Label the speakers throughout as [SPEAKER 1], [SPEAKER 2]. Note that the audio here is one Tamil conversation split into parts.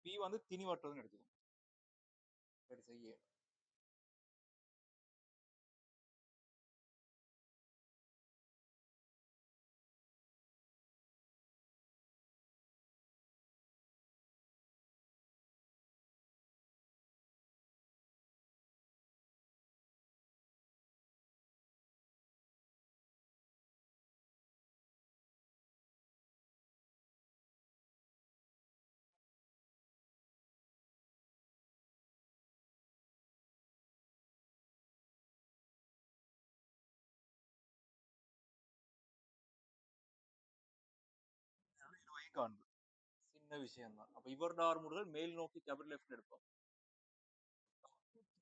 [SPEAKER 1] பி வந்து திணி வட்டுறதுன்னு எடுத்துக்கோங்க. சரி செய்ய காண்பு சின்ன விஷயம் தான். அப்ப இவரோட ஆர்முடுகள் மேல் நோக்கி கேபிட்டல் லெஃப்ட் எடுப்போம்,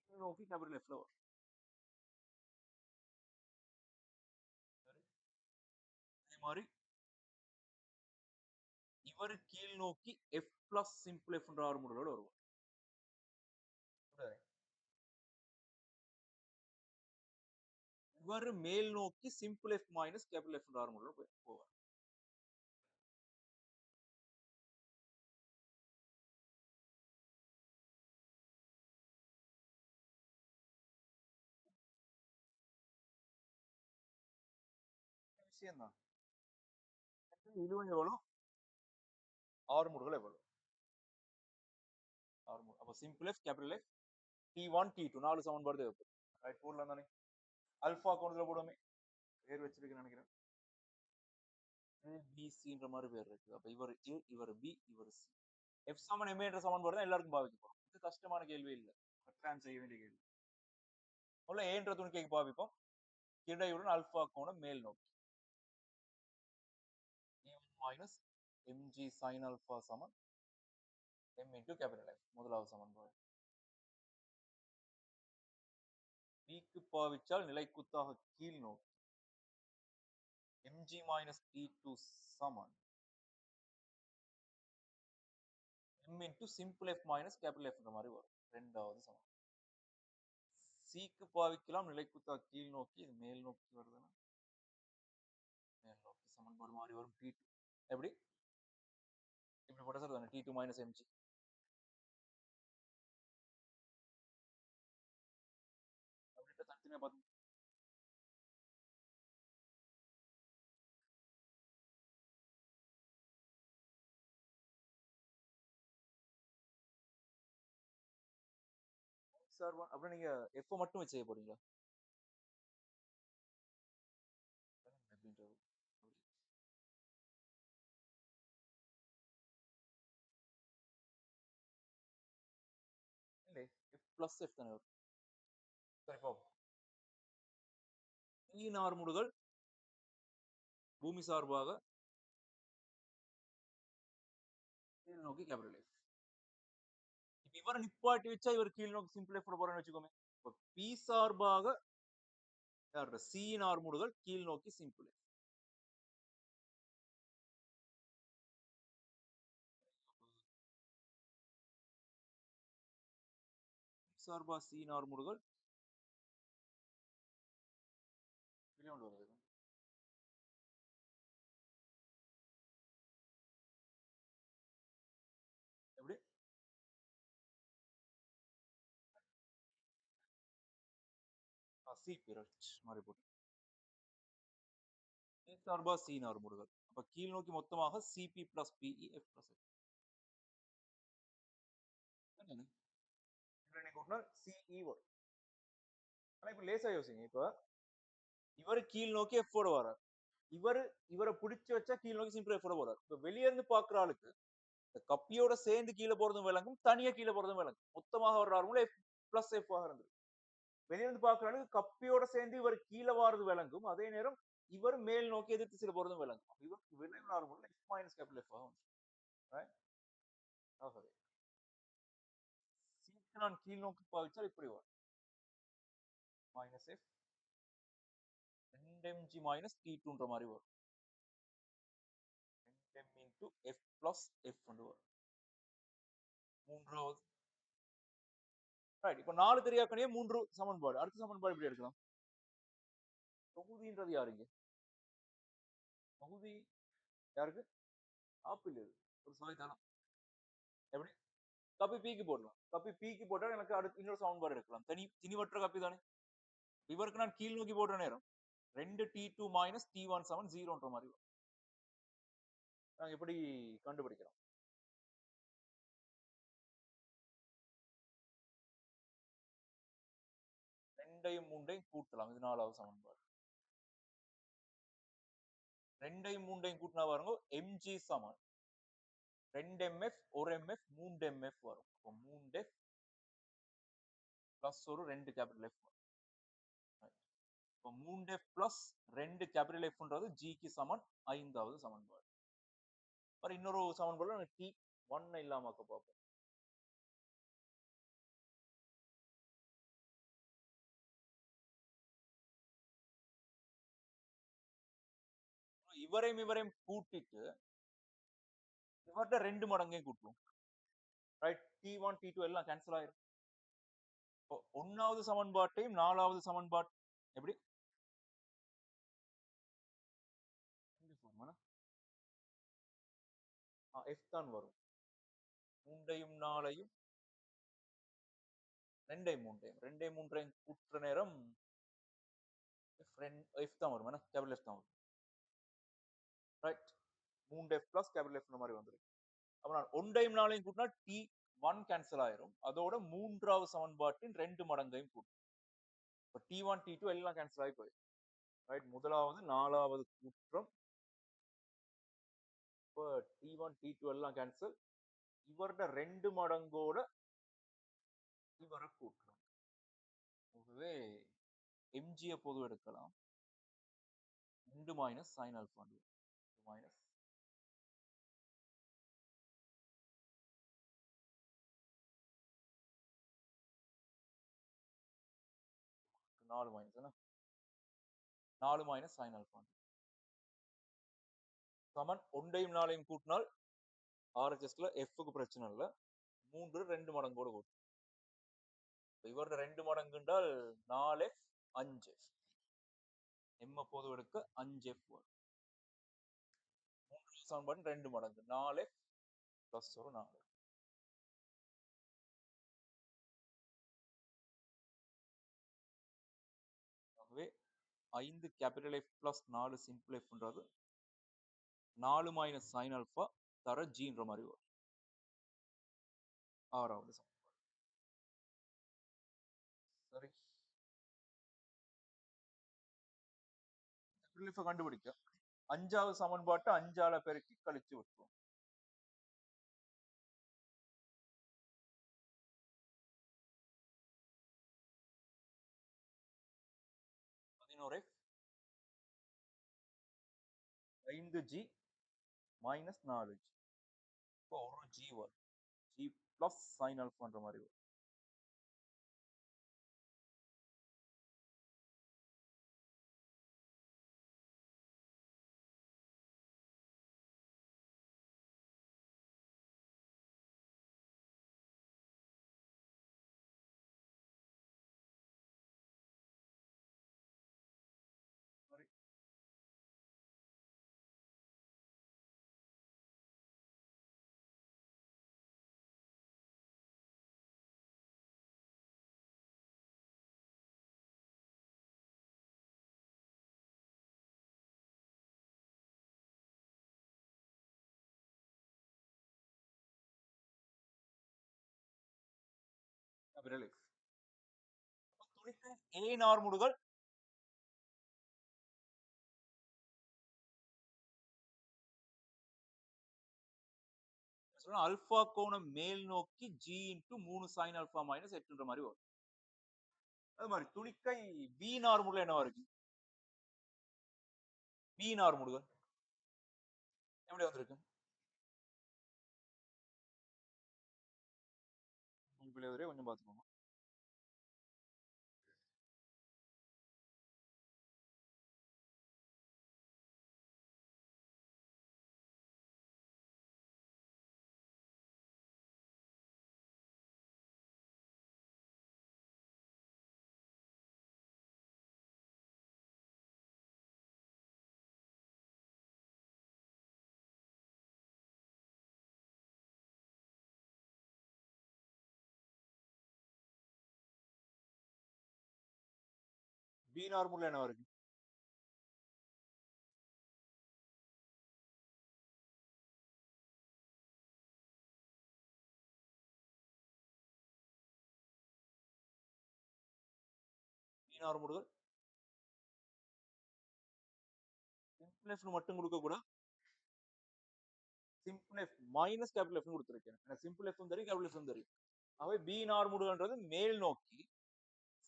[SPEAKER 1] கீழ் நோக்கி கேபிட்டல் லெஃப்ட்ல வரும். அதே மாதிரி இவர் கீழ் நோக்கி எஃப் பிளஸ் சிம்பிள் எஃப் என்ற ஆர்முடுகளோடு வருவார். இவர் மேல் நோக்கி simple F minus capital F என்ற ஆர்முடுகளோடு போவார். விஷயம் தான். இழுவன் எவ்வளவு, ஆர்முடுகள் எவ்வளவு, ஆர்முடு. அப்ப simple F capital F T1 T2 4 சமன்பாடு தேவைப்படும். ரைட் போடலாம் தானே. அல்பா கோணத்துல போடுவோமே, பேர் வச்சிருக்கேன்னு நினைக்கிறேன். பிசின்ற மாதிரி பேர் இருக்கு. அப்ப இவர் ஏ, இவர் பி, இவர் சி. எஃப் சமன் எம் என்ற சமன்பாடு தான் எல்லாருக்கும் பாவிக்க போறோம். இது கஷ்டமான கேள்வி இல்லை, கட்டாயம் செய்ய வேண்டிய கேள்வி. உள்ள ஏன்ற துணிக்கைக்கு பாவிப்போம். கிடையுடன் அல்பா கோணம் மேல் நோக்கி மைனஸ் எம்ஜி சைன் அல்பா சமன் எம் இன்டு கேபிட்டல் எஃப். முதலாவது சமன்பாடு. பிக்கு பாவிச்சால் நிலைக்குத்தாக கீழ் நோக்கி mg minus T2 சமன் m into simple f minus capital F என்ற மாதிரி வரும். ரெண்டாவது சமன். சிக்கு பாவிக்கலாம் நிலைக்குத்தாக கீழ் நோக்கி, இது மேல் நோக்கி வருதுன்னா மேல் நோக்கி சமன்பாடு மாறி வரும். T2 எப்படி இப்படி போட்ட சார் தானே, T2 minus mg. அப்படின்ட்டு தனித்தனியா பார்த்து சார் அப்புறம் நீங்க எஃப் மட்டும் வச்சு செய்ய போறீங்களா அப்படின்றது. இல்லை, எஃப் பிளஸ் எஃப் தானே வரும். சரி பார்ப்போம். நார்முடுகள் பூமி சார்பாக கீழ் நோக்கி கேபிட்டல் எஃப். இப்ப இவரை நிப்பாட்டி வச்சா இவர் கீழ் நோக்கி சிம்பிள் எஃப் போறோம்னு வச்சுக்கோமே. இப்ப பி சார்பாக சி நார்முடுகள் கீழ் நோக்கி சிம்பிள் எஃப். சார்பா சி நார்முடுகள் வெளியே வருது. எப்படி சி பிறச் மாதிரி போட்டு சி சார்பா சி நார்முடுகள். அப்ப கீழ் நோக்கி மொத்தமாக C P plus P E F plus F. C E வரும். ஆனா இப்ப லேசா யோசிங்க. இப்ப இவரு கீழ் நோக்கி எஃப் ஓட வர்றார். இவரை பிடிச்சு வச்சா கீழ் நோக்கி சிம்பிள் எஃப் ஓட போறார். இப்ப வெளியே இருந்து பாக்குற ஆளுக்கு இந்த கப்பியோட சேர்ந்து கீழே போறதும் விளங்கும், தனியா கீழே போறதும் விளங்கும். மொத்தமாக வர்ற ஆர்முல எஃப் பிளஸ் எஃப் ஆக இருந்தது. வெளியிருந்து பாக்குற ஆளுக்கு கப்பியோட சேர்ந்து இவர் கீழே வாரது விளங்கும், அதே நேரம் இவர் மேல் நோக்கி எதிர் திசையில போறதும் விளங்கும். இவருக்கு விளைவு ஆர்முல எஃப் மைனஸ் கேபிட்டல் எஃப் ஆகும். ஆகவே சிக்கு நான் கீழ் நோக்கி பாவிச்சால் இப்படி வரும், மைனஸ் எஃப் 2mg மைனஸ் T2ன்ற மாதிரி வரும். 2m into F plus F வரும். மூன்றாவது ரைட். இப்ப 4 தெரியாக்கணையே 3 சமன்பாடு. அடுத்த சமன்பாடு எப்படி எடுக்கலாம்? தொகுதின்றது யாருங்க? தொகுதி யாருக்கு? ஆப்பிள் இது ஒரு சுவை தரம். எப்படி கப்பி பிக்கு போடலாம். கப்பி பிக்கு போட்டா எனக்கு அடுத்து இன்னொரு சமன்பாடு எடுக்கலாம். திணிவற்ற கப்பி தானே. இவருக்கு நான் கீழ் நோக்கி போடுற நேரம் 2 T2 மைனஸ் T1 சமன் 0ன்ற மாதிரி வரும். நாங்க எப்படி கண்டுபிடிக்கிறோம்? ரெண்டையும் மூண்டையும் கூட்டலாம். இது 4வது சமன்பாடு. ரெண்டையும் மூண்டையும் கூட்டினா பாருங்க mg சமன் 2 mf 1 mf 3 mf வரும். அப்போ 3 f பிளஸ் ஒரு 2 கேபிட்டல் எஃப் வரும். இப்போ 3 f பிளஸ் 2 கேபிட்டல் எஃப்ன்றது ஜிக்கு சமன் 5வது சமன்பாடு. அப்புறம் இன்னொரு சமன்பாடு டி 1 இல்லாம பார்ப்போம். இவரையும் கூட்டிட்டு இவர்கிட்ட 2 மடங்கையும் கூட்டுவோம். ரைட், T1 T2 எல்லாம் கேன்சல் ஆயிரும். இப்போ 1வது சமன்பாட்டையும் 4வது சமன்பாடு எப்படி f தான் வரும். 3ஐயும் 4ஐயும் 2ஐயும் 3ஐயும் கூட்டுற நேரம் f தான் வரும். கேபிட்டல் f தான் வரும். Right, 3f plus capital f மாதிரி வந்துடும். அப்ப நான் 1ஐயும் 4ஐயும் கூட்டினா T1 கேன்சல் ஆயிரும். அதோட 3வது சமன்பாட்டின் 2 மடங்கையும் கூட்டும். இப்போ T1 T2 எல்லாம் கேன்சல் ஆகி போயிடும். ரைட், முதலாவது 4வது கூற்றம். இப்போ T1 T2 எல்லாம் கேன்சல். இவரோட 2 மடங்கோட இவரை கூட்டுறோம். ஆகவே mg பொது எடுக்கலாம். 2 minus sin alpha minus 4 minus 4 minus sin alpha சமன் 1ஐயும் 4ஐயும் கூட்டினால் RHSல Fக்கு பிரச்சனை இல்லை. 3 2 மடங்கோடு கூட்டும். இவரோட 2 மடங்கு என்றால் 4f 5f m பொது எடுக்க 5f வரும். 3 சமன்பாடு 2 மடங்கு 4f பிளஸ் ஒரு 4. ஆகவே 5 கேபிட்டல் F பிளஸ் 4 சிம்பிள் Fன்றது 4 மைனஸ் sin alpha தர ஜின்ற மாதிரி வரும். 6வது சமன்பாடு. சரி, கேபிட்டல் F கண்டுபிடிக்க 5வது சமன்பாட்டை 5ஆல பெருக்கி கழிச்சு விட்டுருவோம். 11f 5g minus 4g. இப்போ ஒரு g வரும். g பிளஸ் sin alphaன்ற மாதிரி வரும். Capital F. துணிக்கு A நார்முடுகள் அல்பா கோணம் மேல் நோக்கி g into 3 sin alpha minus 8ன்ற மாதிரி வரும். அது மாதிரி துணிக்கை B நார்முடுகள் என்னவா இருக்கு? B நார்முடுகள் எப்படி வந்திருக்கு? கொஞ்சம் பார்த்துக்கோங்க. பி நார்மல் என்ன இருக்கு? பி நார்மல்கள் சிம்பிள் எஃப் மட்டும் கொடுக்க கூட simple F minus capital F கொடுத்துருக்கேன். எனக்கு சிம்பிள் எஃப் தெரியும், கேபிட்டல் எஃப் தெரியும். ஆகவே பி நார்மல்ன்றது மேல் நோக்கி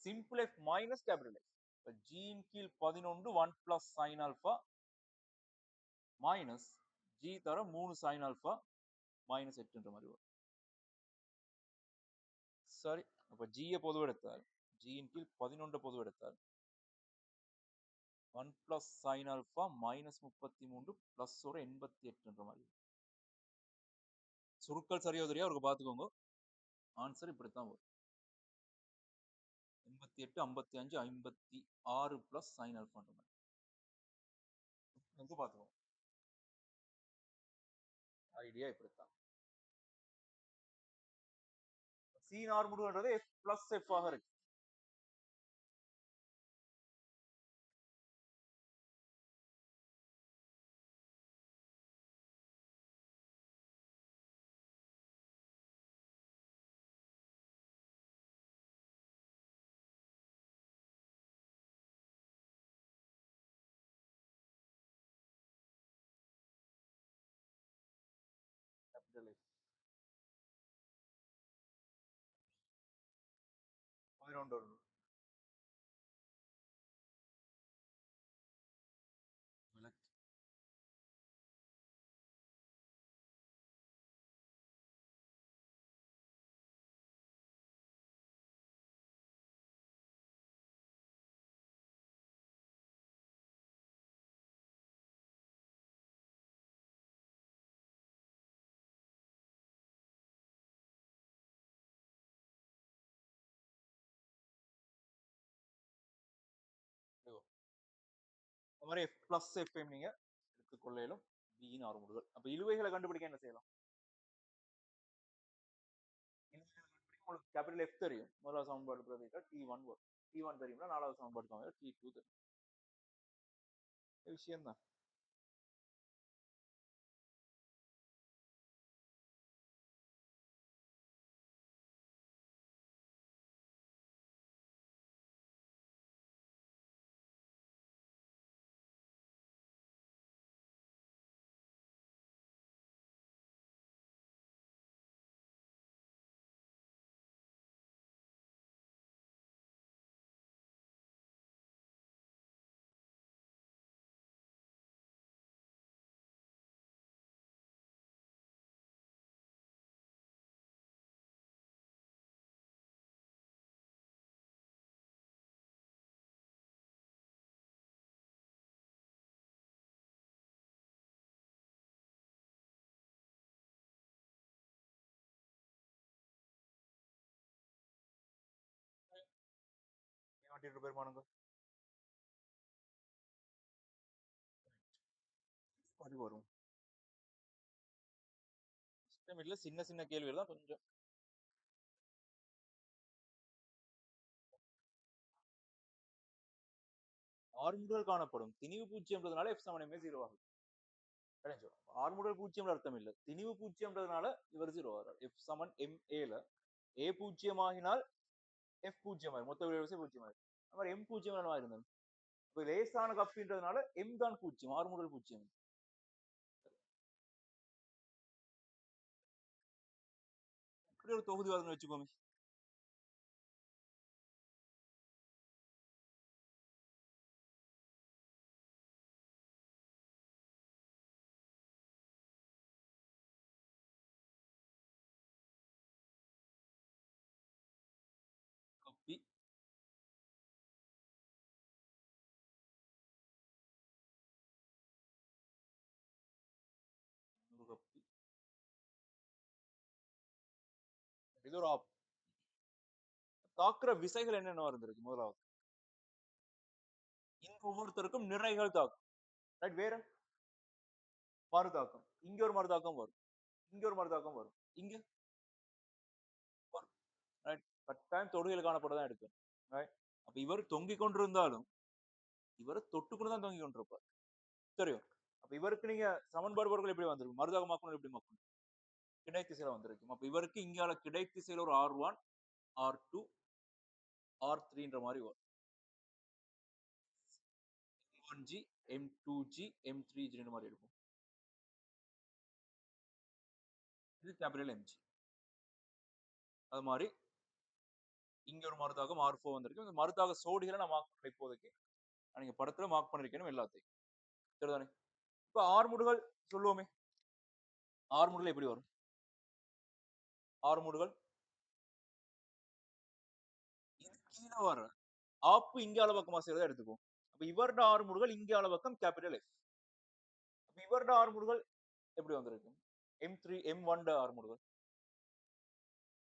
[SPEAKER 1] simple F minus capital F. இப்ப g இன் கீழ் 11 1 plus sine alpha minus g தர 3 சைன் ஆல்பா மைனஸ் 8ன்ற மாதிரி வரும். சரி, அப்ப g பொதுவு எடுத்தால் g இன் கீழ் 11 பொதுவு எடுத்தால் 1 plus sine alpha minus 33 plus ஒரு 88ன்ற மாதிரி. சுருக்கள் சரியா தெரியா அவருக்கு பாத்துக்கோங்க. ஆன்சர் இப்படித்தான் வரும். 88 55 56 பிளஸ் சைன் ஆல்பான்ற மாதிரி பாத்துக்கோங்க. ஐடியா இப்படித்தான். சி நார்மல்ன்றது எஃப் பிளஸ் எஃப் ஆக இருக்கு. கேபிட்டல் எஃப் 11 வரும். விளக்கு மாதிரி எஃப் பிளஸ் எஃப் நீங்க எடுத்துக்கொள்ளையிலும் பி நார்மல்கள். அப்ப இழுவைகளை கண்டுபிடிக்க என்ன செய்யலாம்? உங்களுக்கு கேபிட்டல் எஃப் தெரியும், முதலாவது சமன்பாடு பிரதிட்டா T1 வரும். T1 தெரியும்னா நாலாவது சமன்பாடு T2 தெரியும். விஷயம் தான். பெருமானங்கள் அது வரும். சிஸ்டமேட்ல சின்ன சின்ன கேள்விகள் தான் கொஞ்சம். ஆர்முடல் காணப்படும் திணிவு பூஜ்ஜியம்ன்றதுனால எஃப் சமன் எம்ஏ 0 ஆகும். ஆர்முடல் பூஜ்ஜியம் அர்த்தம் இல்ல, திணிவு பூஜ்ஜியம்ன்றதுனால இவர் 0 ஆகிறார். எஃப் சமன் எம்ஏல ஏ பூஜ்ஜியம் ஆகினால் எஃப் பூஜ்ஜியம் ஆகும், மொத்த விளைவு பூஜ்ஜியம் ஆகும். அவர் எம் பூஜ்ஜியம் இருந்தது. இப்ப லேசான கப்பின்றதுனால எம் தான் பூஜ்ஜியம், ஆர்முடல் பூஜ்ஜியம். இப்படி ஒரு தொகுதி வாதம் வச்சுக்கோங்க. கப்பி கப்பி இது ஒரு ஆப். தாக்குற விசைகள் என்னென்ன இருந்திருக்கு? முதலாவது இங்க ஒவ்வொருத்தருக்கும் நிறைகள் தாக்கும். ரைட், வேற மறுதாக்கம், இங்க ஒரு மறுதாக்கம் வரும், இங்க ஒரு மறுதாக்கம் வரும், இங்க வரும். ரைட், கட்டாயம் தொடுகையில் காணப்படதான் எடுக்கும். ரைட், அப்ப இவர் தொங்கிக் கொண்டிருந்தாலும் இவரை தொட்டுக்குன்னு தான் தொங்கி கொண்டிருப்பார். தெரியும். அப்ப இவருக்கு நீங்க சமன்பாடு போடுறது எப்படி வந்திருக்கும்? மருதாகமாக்கணும் எப்படி மாக்கணும்? கிடை திசையில வந்திருக்கும். அப்ப இவருக்கு இங்கால கிடை திசையில ஒரு R1, R2, R3ன்ற மாதிரி வரும். M1G, M2G, M3G மாதிரி இருக்கும். இது கேபிட்டல் எம்ஜி. அது மாதிரி இங்க ஒரு மருதாகம் R4 வந்திருக்கு. இந்த மருதாக சோடிகளை நான் மார்க் பண்ண இப்போதைக்கு. நீங்க படத்துல மார்க் பண்ணிருக்கணும் எல்லாத்தையும். சரிதானே? இப்ப ஆர்முடுகள் சொல்லுவோமே. ஆர்முடுகள் எப்படி வரும்? ஆர்முடுகள் இது கீழே வர ஆப்பு இங்கால பக்கமா செய்யறதை எடுத்துக்கும். அப்ப இவருட ஆர்முடுகள் இங்கால பக்கம் கேபிட்டல் எஃப். அப்ப இவருட ஆர்முடுகள் எப்படி வந்திருக்கு? M3, M1 ஆர்முடுகள்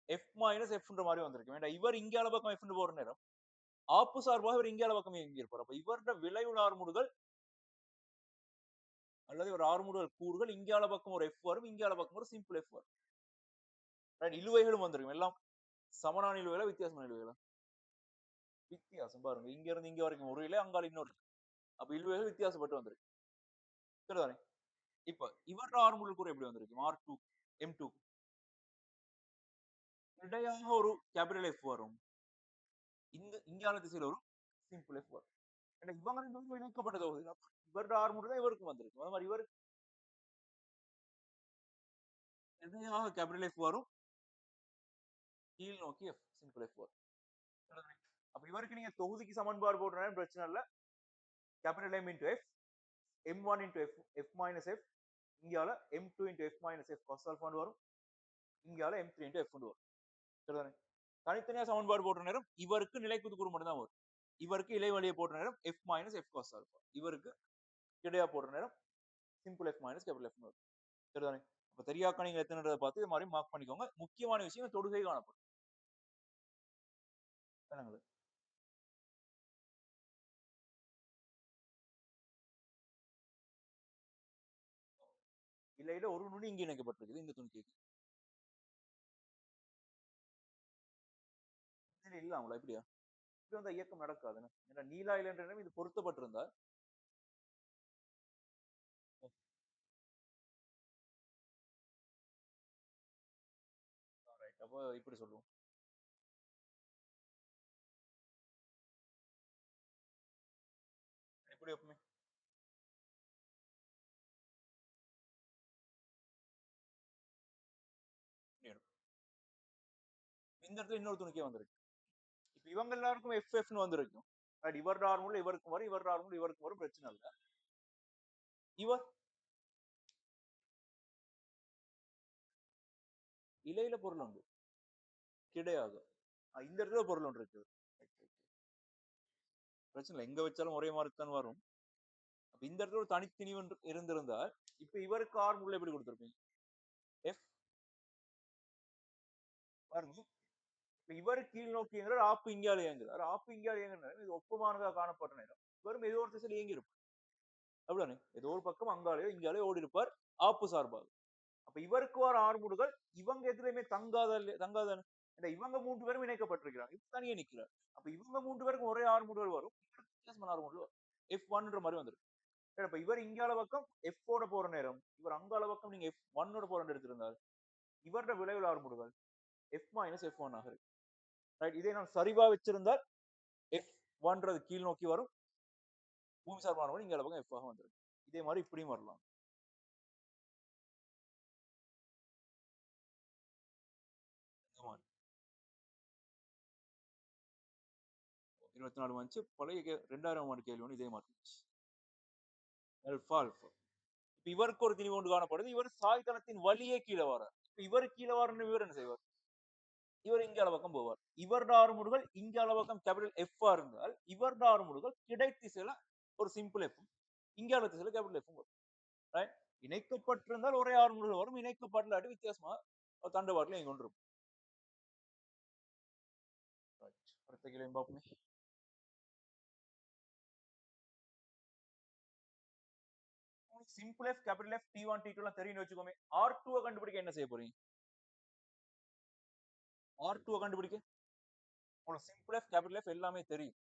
[SPEAKER 1] F மைனஸ் Fன்ற மாதிரி வந்திருக்கு. வேண்டாம் இவர் இங்கால பக்கம் F போற நேரம் ஆப்பு சார்பாக இவர் இங்கால பக்கம் இயங்கி இருப்பார். அப்ப இவருட விளைவுள்ள ஆர்முடுகள் அல்லது ஒரு ஆர்முடுகள் கூறுகள் இங்கால பக்கம் ஒரு எஃப் வரும், இங்கால பக்கம் ஒரு சிம்பிள் எஃப் வரும். இழுவைகளும் வந்திருக்கும். எல்லாம் சமனான இழுவைகளா வித்தியாசமான இழுவைகளா? வித்தியாசம் பாருங்க. இங்க இருந்து இங்க வரைக்கும் ஒரு இலை, அங்கால இன்னொரு. அப்ப இழுவைகள் வித்தியாசப்பட்டு வந்திருக்கு. சரிதானே? இப்ப இவரோட ஆர்முடுகள் கூறு எப்படி வந்திருக்கு? R2, M2 இடையாக ஒரு கேபிட்டல் எஃப் வரும். இங்கால திசையில் வரும் சிம்பிள் எஃப் வரும். இவங்க ரெண்டு பேரும் இணைக்கப்பட்ட தொகுதி. இவரோட ஆர்முடுகள் தான் இவருக்கும் வந்திருக்கு. அது மாதிரி இவருக்கு இடையாக கேபிட்டல் எஃப் வரும், கீழ் நோக்கி எஃப் சிம்பிள் எஃப் வரும். அப்ப இவருக்கு நீங்க தொகுதிக்கு சமன்பாடு போடுறேன் பிரச்சனை இல்ல. Capital M into F, M1 into F, F minus F, இங்கால M2 into F minus F cos alpha வரும், இங்கால M3 இன்டு எஃப் வரும். சரிதானே? தனித்தனியா சமன்பாடு போடுற நேரம் இவருக்கு நிலைக்குத்து கூறு மட்டும் தான் வரும். இவருக்கு இலை வழியை போடுற நேரம் F minus F cos alpha. இவருக்கு கிடையா போடுற நேரம் simple F minus capital F வரும். சரிதானே? அப்ப தெரியாக்க நீங்க எத்தனைன்றதை பார்த்து இது மாதிரி மார்க் பண்ணிக்கோங்க. முக்கியமான விஷயம் தொடுகை காணப்படும். இலையில ஒரு நுனி இங்க இணைக்கப்பட்டிருக்குது இந்த துணிக்கைக்கு. இல்லாமல எப்படியா? இப்படி வந்தா இயக்கம் நடக்காதுன்னு. ஏன்னா நீலா இலைன்ற இது பொருத்தப்பட்டிருந்தா அப்ப இப்படி சொல்லுவோம். எப்படி எப்பவுமே இந்த இடத்துல இன்னொரு துணிக்கே வந்திருக்கு. இப்ப இவங்க எல்லாருக்கும் எஃப்எஃப்னு வந்திருக்கும். இவர் நார்மல் இவருக்கு வரும், இவர் நார்மல் இவருக்கு வரும், பிரச்சனை இல்ல. இவர் இலையில பொருள் உண்டு கிடையாது. இந்த இடத்துல பொருள் ஒன்று இருக்கு. பிரச்சனை இல்லை, எங்க வச்சாலும் ஒரே மாதிரி தான் வரும். அப்ப இந்த இடத்துல ஒரு தனித்திணிவு இருந்திருந்தால் இப்ப இவருக்கு ஆர்முள்ள எப்படி கொடுத்திருப்பீங்க? எஃப் பாருங்க. இப்ப இவர் கீழ் நோக்கி இயங்குறார், ஆப்பு இங்கால இயங்குறார். ஆப்பு இங்கால இயங்குற இது ஒப்பமானதாக காணப்பட்ட நேரம் இவரும் ஏதோ ஒரு திசையில் இயங்கி இருப்பார். அப்படிதானே? ஏதோ ஒரு பக்கம் அங்காலேயோ இங்காலேயோ ஓடி இருப்பார் ஆப்பு சார்பாக. அப்ப இவருக்கு வர ஆர்முடுகள் இவங்க எதுலையுமே தங்காத இவங்க மூன்று பேரும் இணைக்கப்பட்டிருக்கிறாங்க. இப்ப தனியே நிக்கிறார். அப்ப இவங்க மூன்று பேருக்கும் ஒரே ஆர்முடுகள் வரும், வித்தியாசமான ஆர்முடுகள் வரும். F1ன்ற மாதிரி வந்துருக்கு. இப்ப இவர் இங்கால பக்கம் F ஓட போற நேரம் இவர் அங்கால பக்கம் நீங்க F1 ஓட போற எடுத்திருந்தால் இவரோட விளைவு ஆர்முடுகள் F மைனஸ் F1 ஆக இருக்கு. ரைட், இதே நான் சரிவா வச்சிருந்தால் F1ன்றது கீழ் நோக்கி வரும், பூமி சார்பானவங்க இங்கால பக்கம் F ஆக வந்துருக்கு. இதே மாதிரி இப்படியும் வரலாம். இந்த மாதிரி 24 வந்துச்சு. பழைய 2000 ஆண்டு கேள்வி ஒன்று இதே மாதிரி இருந்துச்சு. Alpha alpha. இப்ப இவருக்கு ஒரு திணிவு ஒன்று காணப்படுது. இவர் சாய்தளத்தின் வழியே கீழே வரார். இப்ப இவர் கீழே வரணும், இவர் என்ன செய்வார்? இவர் இங்கால பக்கம் போவார். இவருடைய ஆறுமுடுகள் இங்கால பக்கம் கேபிட்டல் எஃப் இருந்தால் இவருடைய ஆறுமுடுகள் கிடை திசையில ஒரு சிம்பிள் எஃப், இங்கால திசையில கேபிட்டல் எஃப் வரும். ரைட்? இணைக்கப்பட்டிருந்தால் ஒரே ஆறுமுடுகள் வரும், இணைக்கப்படலாட்டி வித்தியாசமா ஒரு தண்டவாட்டில் இங்க கொண்டு இருக்கும். அடுத்த கேள்வி பார்ப்போமே. Simple F capital F T1 T2 எல்லாம் தெரியும் வச்சுக்கோமே. R2 கண்டுபிடிக்க என்ன செய்ய போறீங்க? R2 கண்டுபிடிக்க உங்களுக்கு சிம்பிள் எஃப் கேபிட்டல் எஃப் எல்லாமே தெரியும்.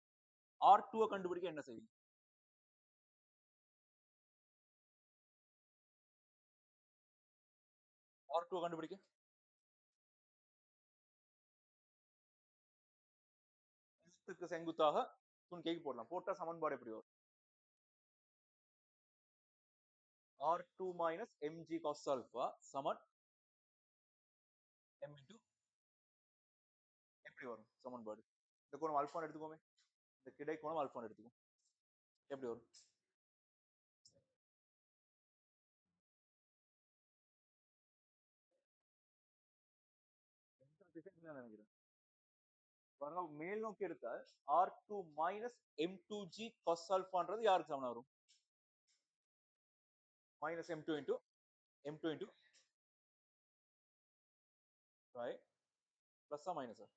[SPEAKER 1] R2 கண்டுபிடிக்க என்ன செய்வீங்க? R2 கண்டுபிடிக்க க்கு செங்குத்தாக துணிக்கைக்கு போடலாம். போட்டா சமன்பாடு எப்படி வரும்? R2 minus mg cos alpha சமன் m into எப்படி வரும் சமன்பாடு? இந்த கோணம் ஆல்பான்னு எடுத்துக்கோமே. இந்த கிடை கோணம் ஆல்பான்னு எடுத்துக்கோ. எப்படி வரும்? நினைக்கிறேன். மேல் நோக்கி எடுத்தால் R2 minus M2G cos alphaன்றது யாருக்கு சமனா வரும்? minus M2 into M2 into right plus ஆ minus ஆ?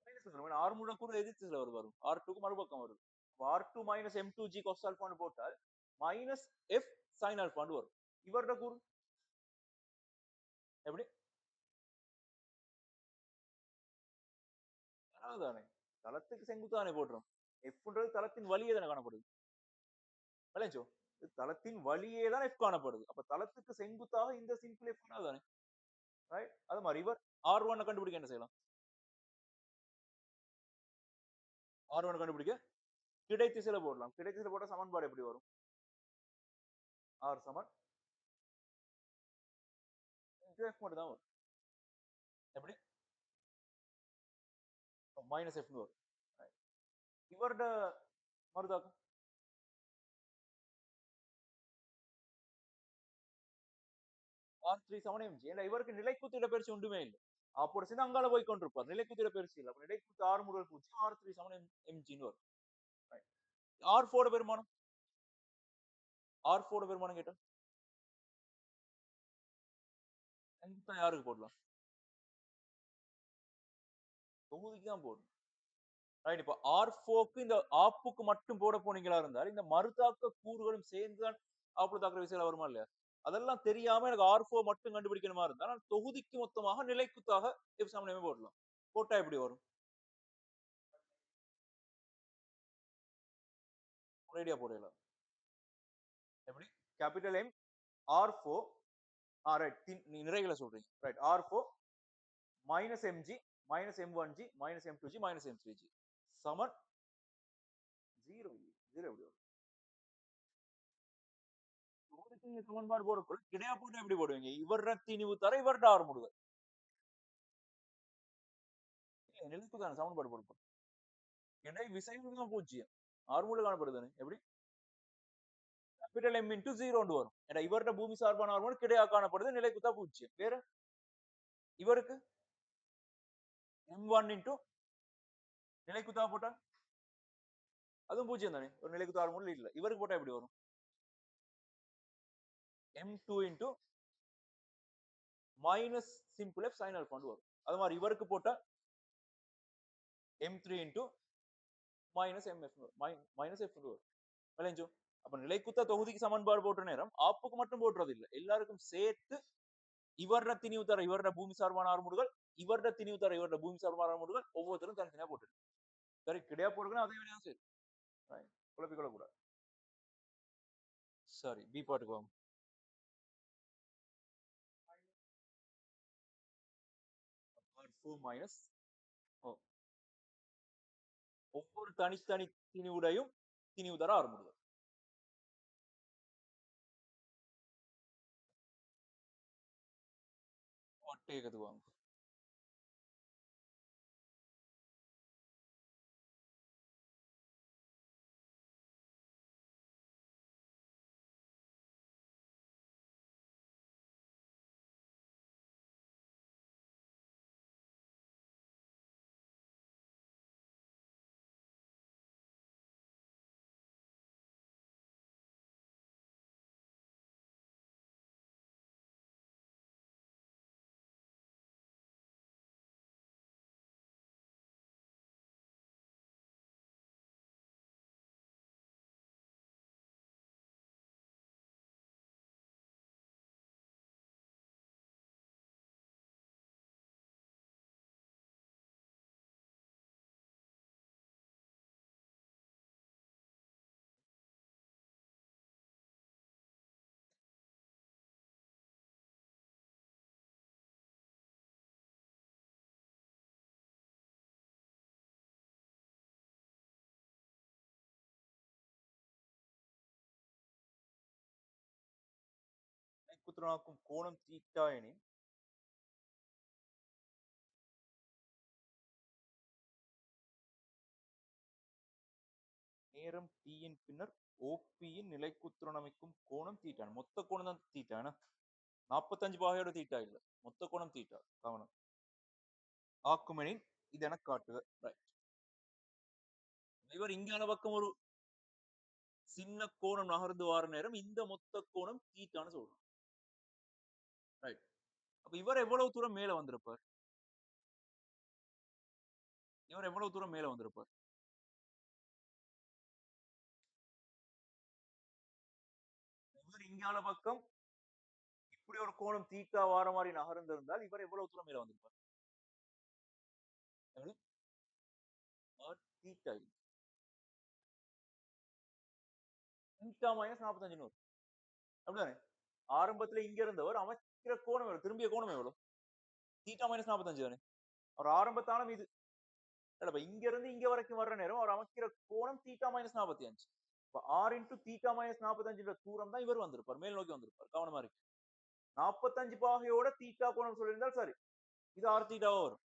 [SPEAKER 1] minus வரும். R மூட கூட எதிர்த்தில வரும். R2 க்கு மறுபக்கம் வரும். R2 minus M2G cos alphaன்னு போட்டால் minus F sin alphaன்னு வரும். இவரோட கூறு எப்படி? அதானே தளத்துக்கு செங்குத்தானே போடுறோம். Fன்றது தளத்தின் வழியே தானே காணப்படுது. விளைஞ்சோ தளத்தின் வழியே தான் F காணப்படுது. அப்ப தளத்துக்கு செங்குத்தாக இந்த சிம்பிள் F தானே ரைட். அது மாதிரி இவர் R1 கண்டுபிடிக்க என்ன செய்யலாம்? R1 கண்டுபிடிக்க கிடை திசையில போடலாம். கிடை திசையில போட்டா சமன்பாடு எப்படி வரும்? R சமன் F மட்டும் தான் வரும். எப்படி? மைனஸ் F வரும். இவரோட மறுதாக்கம் R3 சமன் mg. ஏன்னா இவருக்கு நிலைக்குத்து இடப்பெயர்ச்சி ஒன்றுமே இல்லை. அப்போது சேர்ந்து அங்கால போய் கொண்டிருப்பார். நிலைக்குத்து இடப்பெயர்ச்சி இல்லை. அப்ப நிலைக்குத்து R முதல் 0 R3 சமன் mgன்னு வரும். R4 பெருமானம் R4 பெருமானம் கேட்டா யாருக்கு போடலாம்? தொகுதிக்கு தான் போடணும். ரைட். இப்ப R4க்கு இந்த ஆப்புக்கு மட்டும் போட போனீங்களா இருந்தால் இந்த மறுதாக்க கூறுகளும் சேர்ந்துதான் ஆப்பு தாக்குற விசையில வருமா இல்லையா? அதெல்லாம் தெரியாம எனக்கு R4 மட்டும் கண்டுபிடிக்கணுமா இருந்தா நான் தொகுதிக்கு மொத்தமாக நிலைக்குத்தாக F சமனமே போடலாம். போட்டா எப்படி வரும்? ஒரேடியா போடலாம். எப்படி? Capital M R4 right. நிறைகளை சொல்றீங்க. Right. R4 minus mg minus m1g minus m2g minus m3g சமன் 0 0 எப்படி வரும்? சமன்பாடு போடக்குள்ள கிடையா போட்டு எப்படி போடுவீங்க? இவர திணிவு தர இவர்ட ஆறு முடுதல் நிலைப்புக்கான சமன்பாடு போடுப்போம். கிடை விசைகள் தான் 0 ஆறுமுள்ள காணப்படுதானே எப்படி? கேபிட்டல் M into 0 வரும். ஏன்னா இவர்ட பூமி சார்பான ஆறுமுள் கிடையா காணப்படுது நிலைக்குத்தா 0. வேற இவருக்கு M1 into நிலைக்குத்தா போட்டா அதுவும் 0 தானே. ஒரு நிலைக்குத்தா ஆறுமுள் இல்ல. இவருக்கு போட்டா எப்படி வரும்? M2 into minus simple F sin alpha வரும். அது மாதிரி இவருக்கு போட்டா M3 into minus MF minus F வரும். விளைஞ்சோ அப்ப நிலைக்குத்த தொகுதிக்கு சமன்பாடு போட்ட நேரம் ஆப்புக்கு மட்டும் போடுறது இல்ல எல்லாருக்கும் சேர்த்து இவர திணிவு தர இவர பூமி சார்பான ஆறுமுடுகள் இவர திணிவு தர இவர பூமி சார்பான ஆறுமுடுகள் ஒவ்வொருத்தரும் தனித்தனியா போட்டு சரி கிடையா போடுங்க அதே வேலையா சரி குழப்பிக்கொள்ள கூடாது. சரி பி பாட்டுக்கு வாங்க. R4 minus ஒவ்வொரு தனித்தனி திணிவுடையும் திணிவு தர ஆறுமுடுகள் ஒட்டேகத்துக்கு வாங்க. நிலைக்குத்துறனாக்கும் கோணம் தீட்டா எனின் நேரம் t யின் பின்னர் OPயின் நிலைக்குத்துறன் அமைக்கும் கோணம் தீட்டா. மொத்த கோணம் தான் தீட்டா. 45 பாகையோட தீட்டா இல்ல, மொத்த கோணம் தீட்டா. கவனம். ஆக்குமெனின் இதென காட்டுக. ரைட். இவர் இங்கான பக்கம் ஒரு சின்ன கோணம் நகர்ந்து வார நேரம் இந்த மொத்த கோணம் தீட்டான்னு சொல்றோம். ரைட். அப்ப இவர் எவ்வளவு தூரம் மேல வந்திருப்பார்? இவர் எவ்வளவு தூரம் மேல வந்திருப்பார்? இவர் இங்கான பக்கம் இப்படி ஒரு கோணம் தீட்டா வார மாதிரி நகர்ந்திருந்தால் இவர் எவ்வளவு தூரம் மேல வந்திருப்பார்? தீட்டா தீட்டா மைனஸ் 45 வரும். அப்படிதானே? ஆரம்பத்துல இங்க இருந்தவர் அமைக்கிற கோணம் எவ்வளவு? திரும்பிய கோணம் எவ்வளவு? தீட்டா மைனஸ் 45 தானே? அவர் ஆரம்பத்தாலும் இது இங்க இருந்து இங்க வரைக்கும் வர்ற நேரம் அவர் அமைக்கிற கோணம் theta minus 45. R into theta minus 45 தூரம் தான் இவர் வந்திருப்பார், மேல் நோக்கி வந்திருப்பார். கவனமா இருக்கு. 45 பாகையோட தீட்டா கோணம் சொல்லியிருந்தால் சரி, இது ஆர் தீட்டாவா வரும்.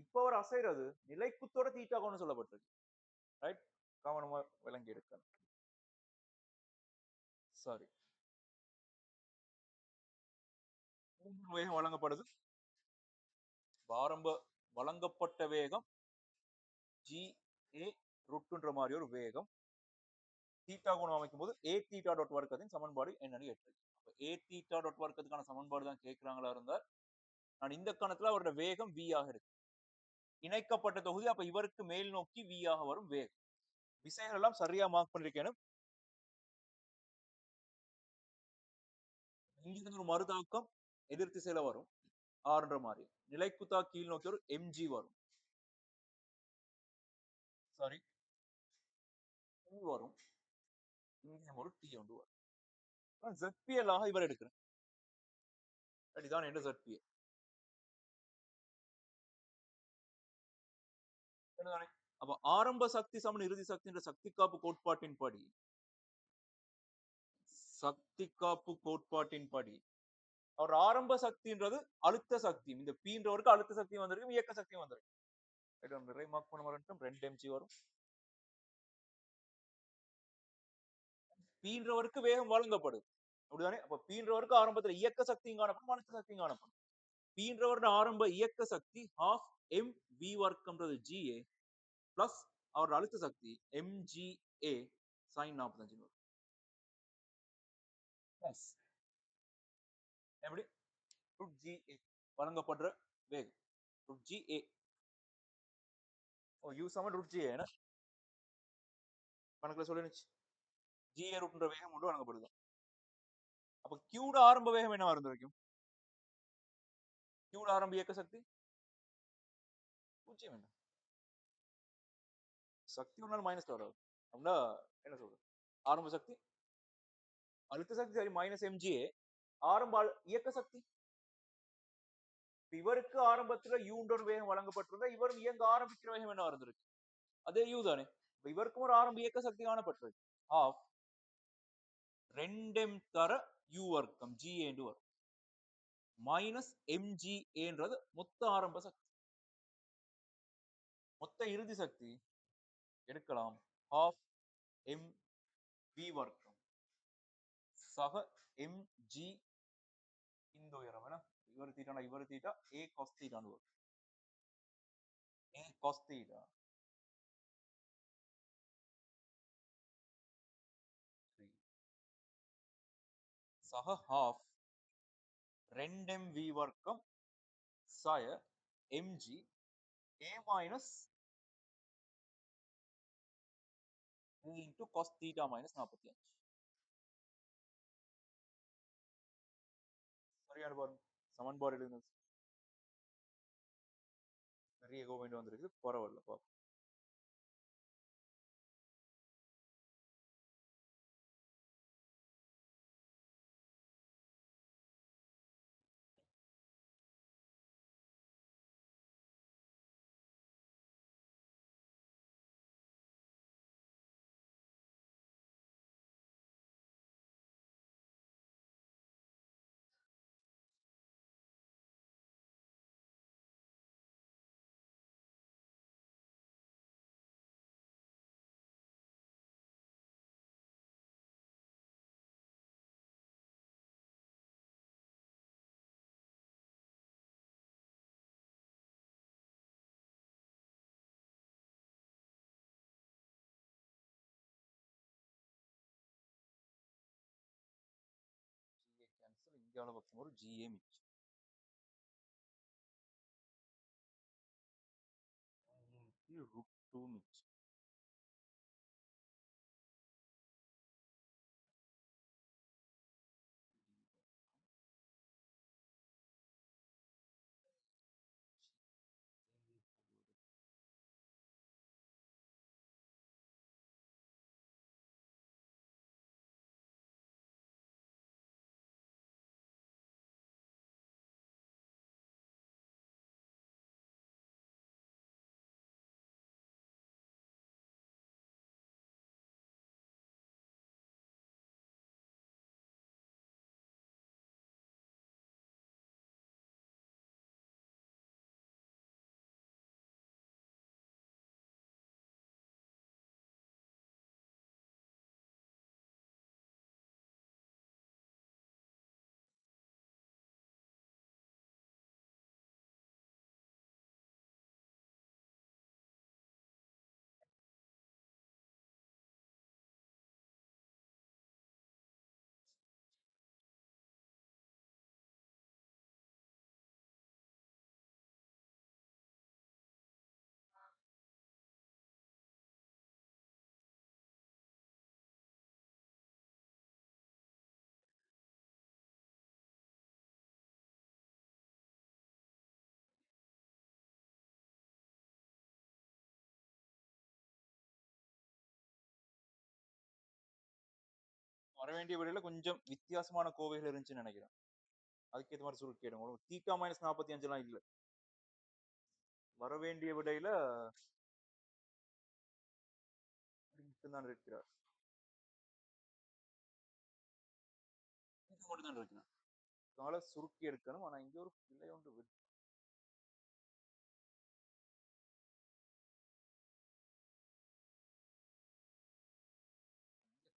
[SPEAKER 1] இப்ப அவர் அசைறது நிலைக்குத்தோட தீட்டா கோணம் சொல்லப்பட்டிருக்கு. ரைட், கவனமா விளங்கி எடுக்கணும். சாரி, வேகம் வழங்கப்படுது. ஆரம்ப வழங்கப்பட்ட வேகம் ஜி ஏ ரூட்ன்ற மாதிரி ஒரு வேகம். தீட்டா கோணம் அமைக்கும் போது ஏ தீட்டா டாட் வர்க்கத்தின் சமன்பாடு என்னன்னு கேட்டு, ஏ தீட்டா டாட் வர்க்கத்துக்கான சமன்பாடு தான் கேட்கிறாங்களா இருந்தால் நான் இந்த கணத்துல அவரோட வேகம் v ஆக இருக்கு. இணைக்கப்பட்ட தொகுதி, அப்ப இவருக்கு மேல் நோக்கி v ஆக வரும் வேகம். விசைகள் எல்லாம் சரியா மார்க் பண்ணிருக்கேன். இங்கிருந்து ஒரு மறுதாக்கம் எதிர் திசையில வரும் ஆறுன்ற மாதிரி. நிலைக்குத்தா கீழ் நோக்கி ஒரு mg வரும். சாரி, வரும். இங்க ஒரு t ஒன்று வரும். ZPL ஆக இவர் எடுக்கிறேன். அதுதான் என்ன ZPL. அப்ப ஆரம்ப சக்தி சமன் இறுதி சக்தி என்ற சக்தி காப்பு கோட்பாட்டின் படி அவர் ஆரம்ப சக்தின்றது அழுத்த சக்தி. இந்த பீன்றவருக்கு அழுத்த சக்தி வந்திருக்கும், இயக்க சக்தி வந்திருக்கும். மார்க் பண்ண வரட்டும். 2 mg வரும். பீன்றவருக்கு வேகம் வழங்கப்படும், அப்படிதானே? அப்ப பீன்றவருக்கு ஆரம்பத்துல இயக்க சக்தியும் காணப்படும், அழுத்த சக்தியும் காணப்படும். பீன்றவருடைய ஆரம்ப இயக்க சக்தி half mv வர்க்கம்ன்றது GA பிளஸ் அவரோட அழுத்த சக்தி mgA sin 45 வரும். எப்படி? √GA வழங்கப்படுற வேகம் √GA. ஓ, u சமன் √GA என்ன கணக்குல சொல்லிருச்சு. GA ரூட்ன்ற வேகம் ஒன்று வழங்கப்படுது. அப்ப Qட ஆரம்ப வேகம் என்ன இருந்து வைக்கும்? Qட ஆரம்ப இயக்க சக்தி 0 வேண்டாம். சக்தி ஒரு நாள் மைனஸ் வராது. அப்படின்னா என்ன சொல்றது? ஆரம்ப சக்தி அழுத்த சக்தி சரி மைனஸ் mgA. ஆரம்ப இயக்க சக்தி இவருக்கு ஆரம்பத்துல யூன்ற ஒரு வேகம் வழங்கப்பட்டிருந்தா இவரும் இயங்க ஆரம்பிக்கிற வேகம் என்ன இருந்திருக்கு? அதே யூ தானே. இவருக்கும் ஒரு ஆரம்ப இயக்க சக்தி காணப்பட்டிருக்கு. ஆஃப் 2m தர u வர்க்கம் GA என்று வரும். மைனஸ் mgAன்றது மொத்த ஆரம்ப சக்தி. மொத்த இறுதி சக்தி எடுக்கலாம் half mv வர்க்கம் சக mg இந்த உயரம் என்ன? இவர் தீட்டானா இவர் தீட்டா a cos தீட்டான்னு வரும். a cos தீட்டா சக half 2mv வர்க்கம் சய mg a minus a into cos theta minus 45. சரியான பாருங்க, சமன்பாடு எழுதுங்க. நிறைய கோ வேண்டி வந்திருக்கு, பரவாயில்ல பாப்போம். கேவல பக்கம் ஒரு GA மிச்சம். √2 மிச்சம். வர வேண்டிய விடையில கொஞ்சம் வித்தியாசமான கோவைகள் இருந்துச்சுன்னு நினைக்கிறேன். அதுக்கேற்ற மாதிரி சுருக்கி கேடுங்க. உங்களுக்கு தீகா -45 எல்லாம் இல்ல. வர வேண்டிய விடையில மட்டும்தான் இருக்கிறார். இது மட்டும் தான் இருக்கிறார். அதனால சுருக்கி எடுக்கணும். ஆனா இங்க ஒரு பிள்ளை ஒன்று விட்டு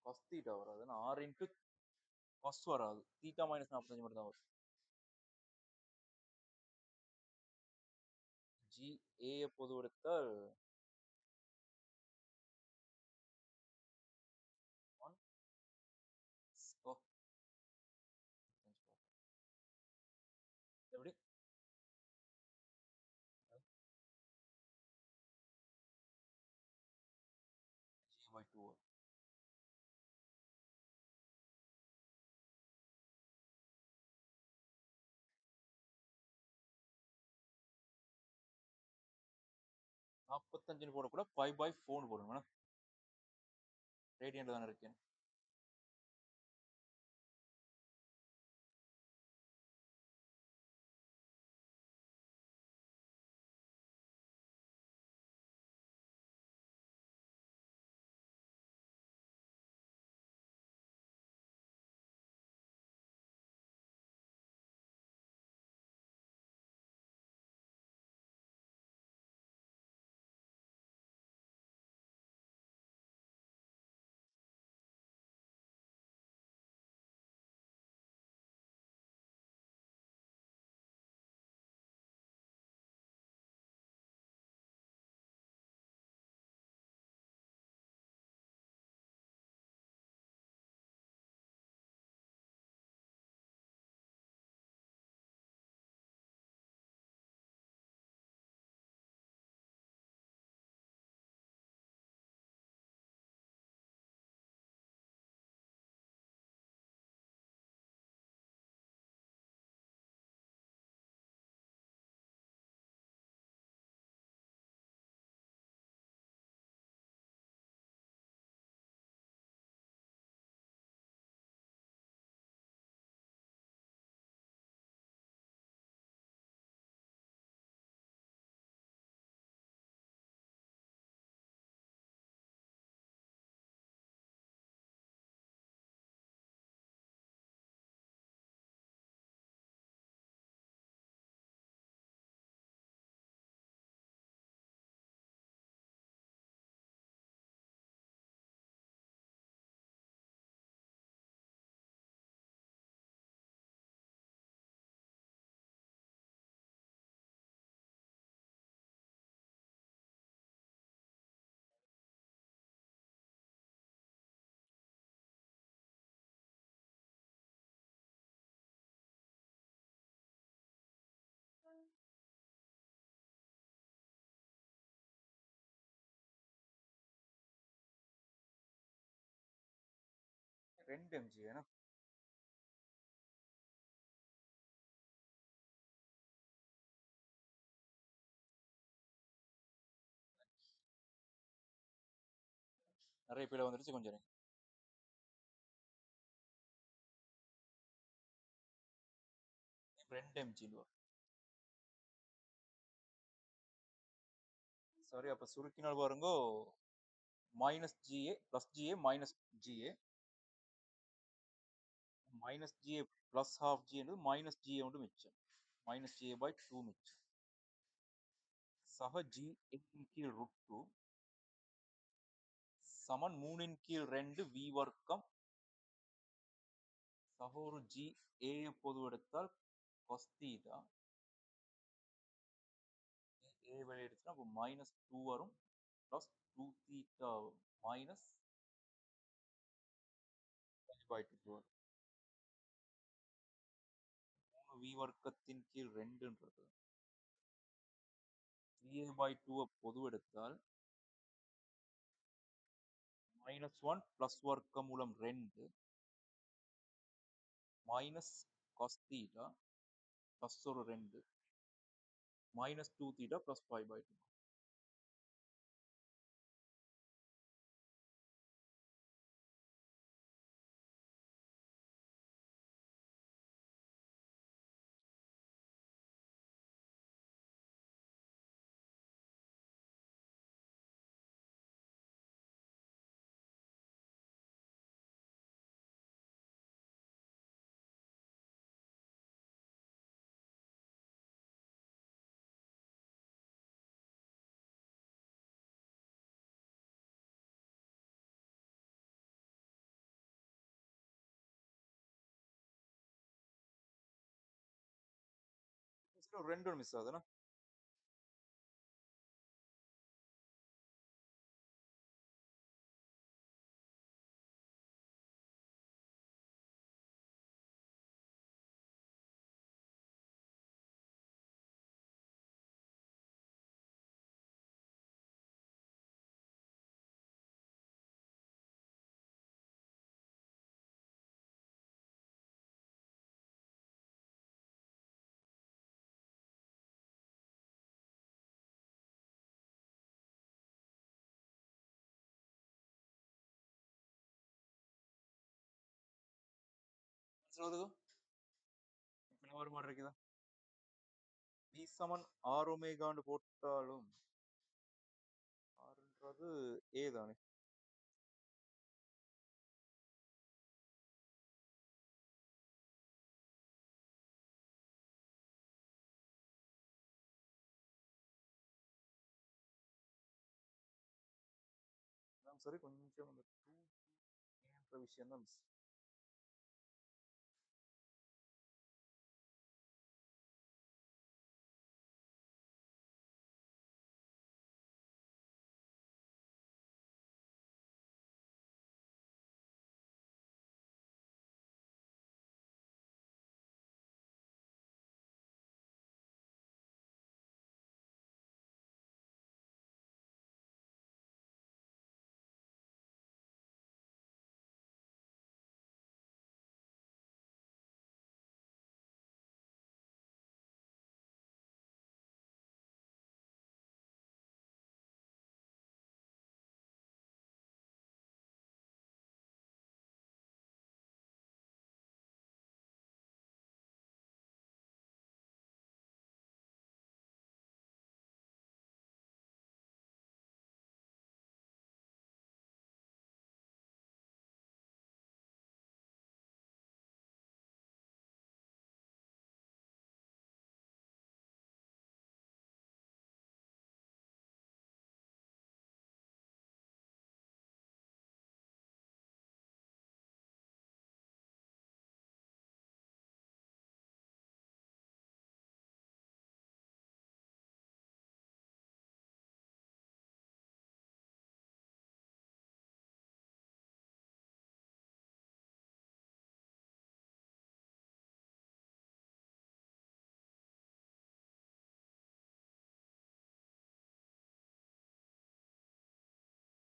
[SPEAKER 1] cos தீட்டா வராது. 6 இன்ட்டு cos வராது. தீட்டா -45 மட்டும் தான் வரும். GA பொது எடுத்தால் 1 ஓ எப்படி G/2 வரும். நாற்பத்தஞ்சுன்னு போடக்கூட 5/4 போடுங்க. ரேடியன்ல தானே இருக்கேன். 2 mg ஏன்னா நிறைய பேர் வந்துருச்சு கொஞ்சம் இருங்க. 2 mg சாரி அப்ப சுருக்கினால் பாருங்கோ -GA + GA -GA -GA + ½ G என்பது -GA ஒன்று மிச்சம் -GA/2 மிச்சம் சக G இன் கீழ் √2 சமன் 3 கீழ் 2 V வர்க்கம் சக ஒரு G A பொது எடுத்தால் cos theta A வெளியே எடுத்துனா அப்போ -2 வரும் +2 theta minus /2 வரும் 3 V வர்க்கத்தின் கீழ் 2ன்றது GA/2 பொது எடுத்தால் -1 + வர்க்கமூலம் 2 மைனஸ் cos theta + ஒரு 2 -2 theta + π/2 ஒரு 2 மிஸ் ஆகுதுன்னா சொல்லுது இப்ப ஒரு மாதிரி இருக்குதா V சமன் R ஒமேகான்னு போட்டாலும் Rன்றது A தானே சரி கொஞ்சம் அந்த 2 என்ற விஷயம் தான் மிஸ்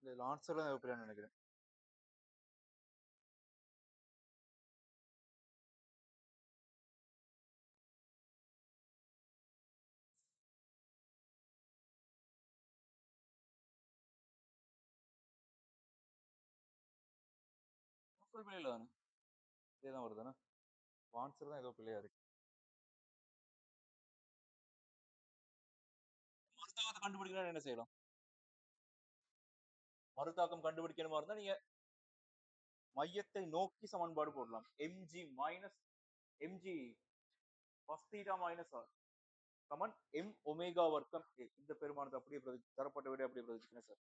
[SPEAKER 1] இல்ல ஆன்சர் தான் எப்படின்னு நினைக்கிறேன் பிள்ளைல தானே இதேதான் வருதானே ஆன்சர் தான் ஏதோ பிள்ளையா இருக்கு. மறுதாக்கத்தை கண்டுபிடிக்கணும் என்ன செய்யலாம்? மறுதாக்கம் கண்டுபிடிக்கணுமா இருந்தா நீங்க மையத்தை நோக்கி சமன்பாடு போடலாம். mg minus mg cos θ minus r சமன் m ஒமேகா வர்க்கம் a. இந்த பெருமானத்தை அப்படியே தரப்பட்ட விட அப்படியே பிரதிக்கிறேன் சார்.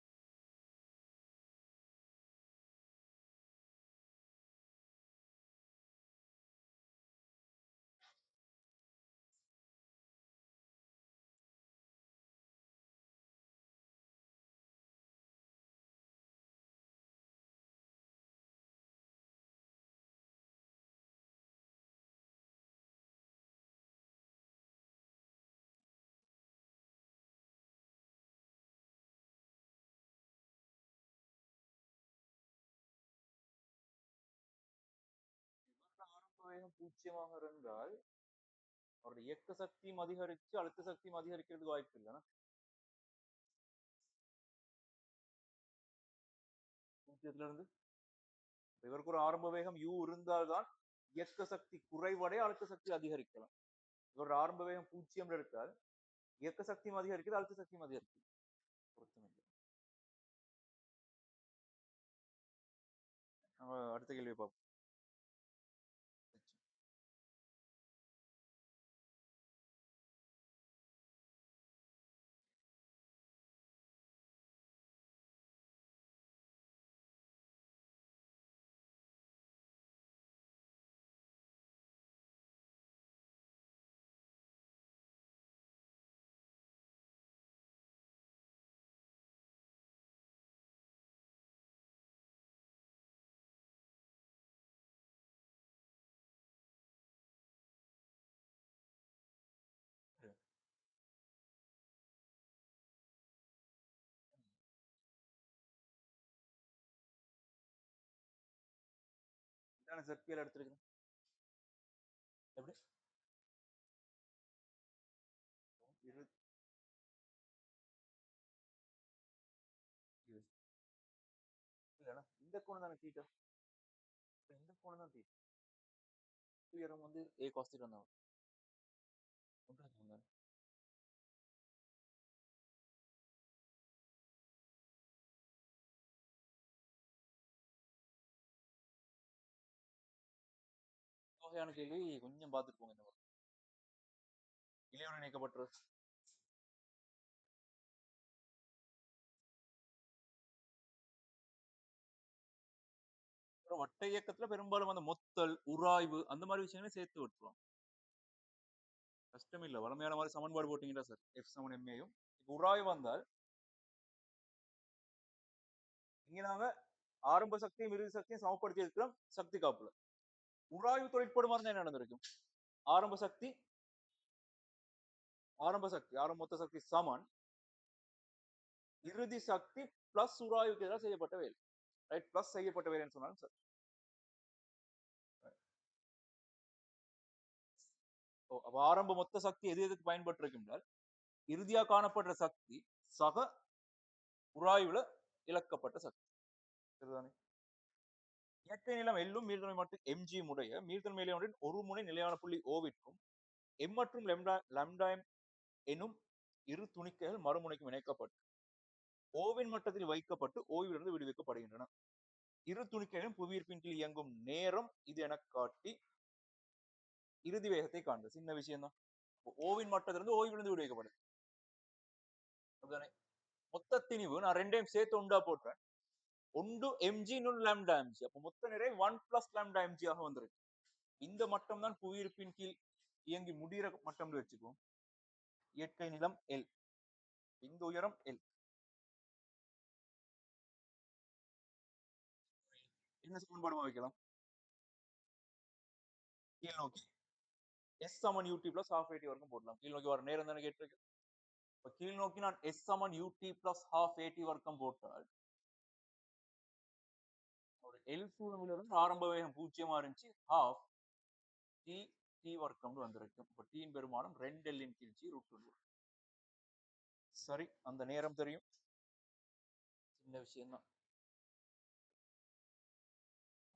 [SPEAKER 1] ஆரம்ப வேகம் பூஜ்ஜியமாக இருந்தால் அவருடைய இயக்க சக்தியும் அதிகரிச்சு அழுத்த சக்தியும் அதிகரிக்கிறதுக்கு வாய்ப்பு இல்லைன்னா பூஜ்ஜியத்துல இருந்து இவருக்கு ஒரு ஆரம்ப வேகம் u இருந்தால்தான் இயக்க சக்தி குறைவடைய அழுத்த சக்தி அதிகரிக்கலாம். இவரோட ஆரம்ப வேகம் பூஜ்ஜியம் எடுத்தால் இயக்க சக்தியும் அதிகரிக்குது அழுத்த சக்தியும் அதிகரிக்குது. பொருத்தமில்லை. நம்ம அடுத்த கேள்வி பார்ப்போம். இதான ZPL எடுத்திருக்கிறேன். எப்படி இரு இது இல்லைன்னா இந்த கோணம் தானே தீட்டா. இந்த கோணம் தான் தீட்டா. உயரம் வந்து a cos θ தான் ஒன்றாக வகையான கேள்வி கொஞ்சம் பார்த்துட்டு போங்க. இந்த மாதிரி இளையோட இணைக்கப்பட்ட வட்ட இயக்கத்துல பெரும்பாலும் அந்த மொத்தல் உராய்வு அந்த மாதிரி விஷயங்களே சேர்த்து விட்டுருவோம். கஷ்டம் இல்ல வளமையான மாதிரி சமன்பாடு போட்டீங்கன்னா சார் எஃப் சமன் எம்ஏயும் இப்போ உராய்வு வந்தால் இங்க நாங்க ஆரம்ப சக்தியும் இறுதி சக்தியும் சமப்படுத்தி இருக்கிறோம் சக்தி காப்புல. உராய்வு தொழிற்படுமா இருந்தா என்ன நடந்திருக்கும்? ஆரம்ப சக்தி ஆரம்ப மொத்த சக்தி சமன் இறுதி சக்தி பிளஸ் உராய்வுக்கு எதிராக செய்யப்பட்ட வேலை. ரைட் பிளஸ் செய்யப்பட்ட வேலைன்னு சொன்னாலும் சார். அப்ப ஆரம்ப மொத்த சக்தி எது எதுக்கு பயன்பட்டு இருக்கின்றால் இறுதியா காணப்படுற சக்தி சக உராய்வுல இழக்கப்பட்ட சக்தி. சரிதானே? இயற்கை நிலம் எல்லும் மீள்தன்மை மற்றும் mg உடைய மீள்தன்மை நிலையொன்றின் ஒரு முனை நிலையான புள்ளி ஓவிற்கும் m மற்றும் lambda எனும் இரு துணிக்கைகள் மறுமுனைக்கும் இணைக்கப்பட்டு ஓவின் மட்டத்தில் வைக்கப்பட்டு ஓய்விலிருந்து விடுவிக்கப்படுகின்றன. இரு துணிக்கைகளும் புவியீர்ப்பின் கீழ் இயங்கும் நேரம் இது என காட்டி இறுதி வேகத்தை காண்க. சின்ன விஷயம் தான். ஓவின் மட்டத்திலிருந்து ஓய்விலிருந்து விடுவிக்கப்படுது. மொத்த திணிவு நான் ரெண்டையும் சேர்த்து உண்டா போட்டேன். ஒன்று எம்ஜி இன்னொன்று லாம்டா எம்ஜி. அப்ப மொத்த நிறை 1 பிளஸ் லாம்டா எம்ஜி ஆக வந்திருக்கு. இந்த மட்டம் தான் புவியீர்ப்பின் கீழ் இயங்கி முடிகிற மட்டம் வச்சுக்குவோம். இயற்கை நிலம் எல், இந்த உயரம் எல். என்ன சமன்பாடு வைக்கலாம்? கீழ் நோக்கி எஸ் சமன் யூடி பிளஸ் ஹாஃப் ஏடி வரைக்கும் போடலாம். கீழ் நோக்கி வர நேரம் தானே கேட்டிருக்கு. இப்ப கீழ் நோக்கி நான் எஸ் சமன் யூடி பிளஸ் ஹாஃப் ஏடி வர்க்கம் போட்டால் ஒரு எல் சூழ்நிலையிலிருந்து ஆரம்ப வேகம் 0 இருந்துச்சு ஹாஃப் டி டி வர்க்கம் வந்திருக்கு. இப்ப டீன் பெருமானம் 2 எல்லின் கீழ்ச்சி √2. சரி அந்த நேரம் தெரியும். சின்ன விஷயம் தான்.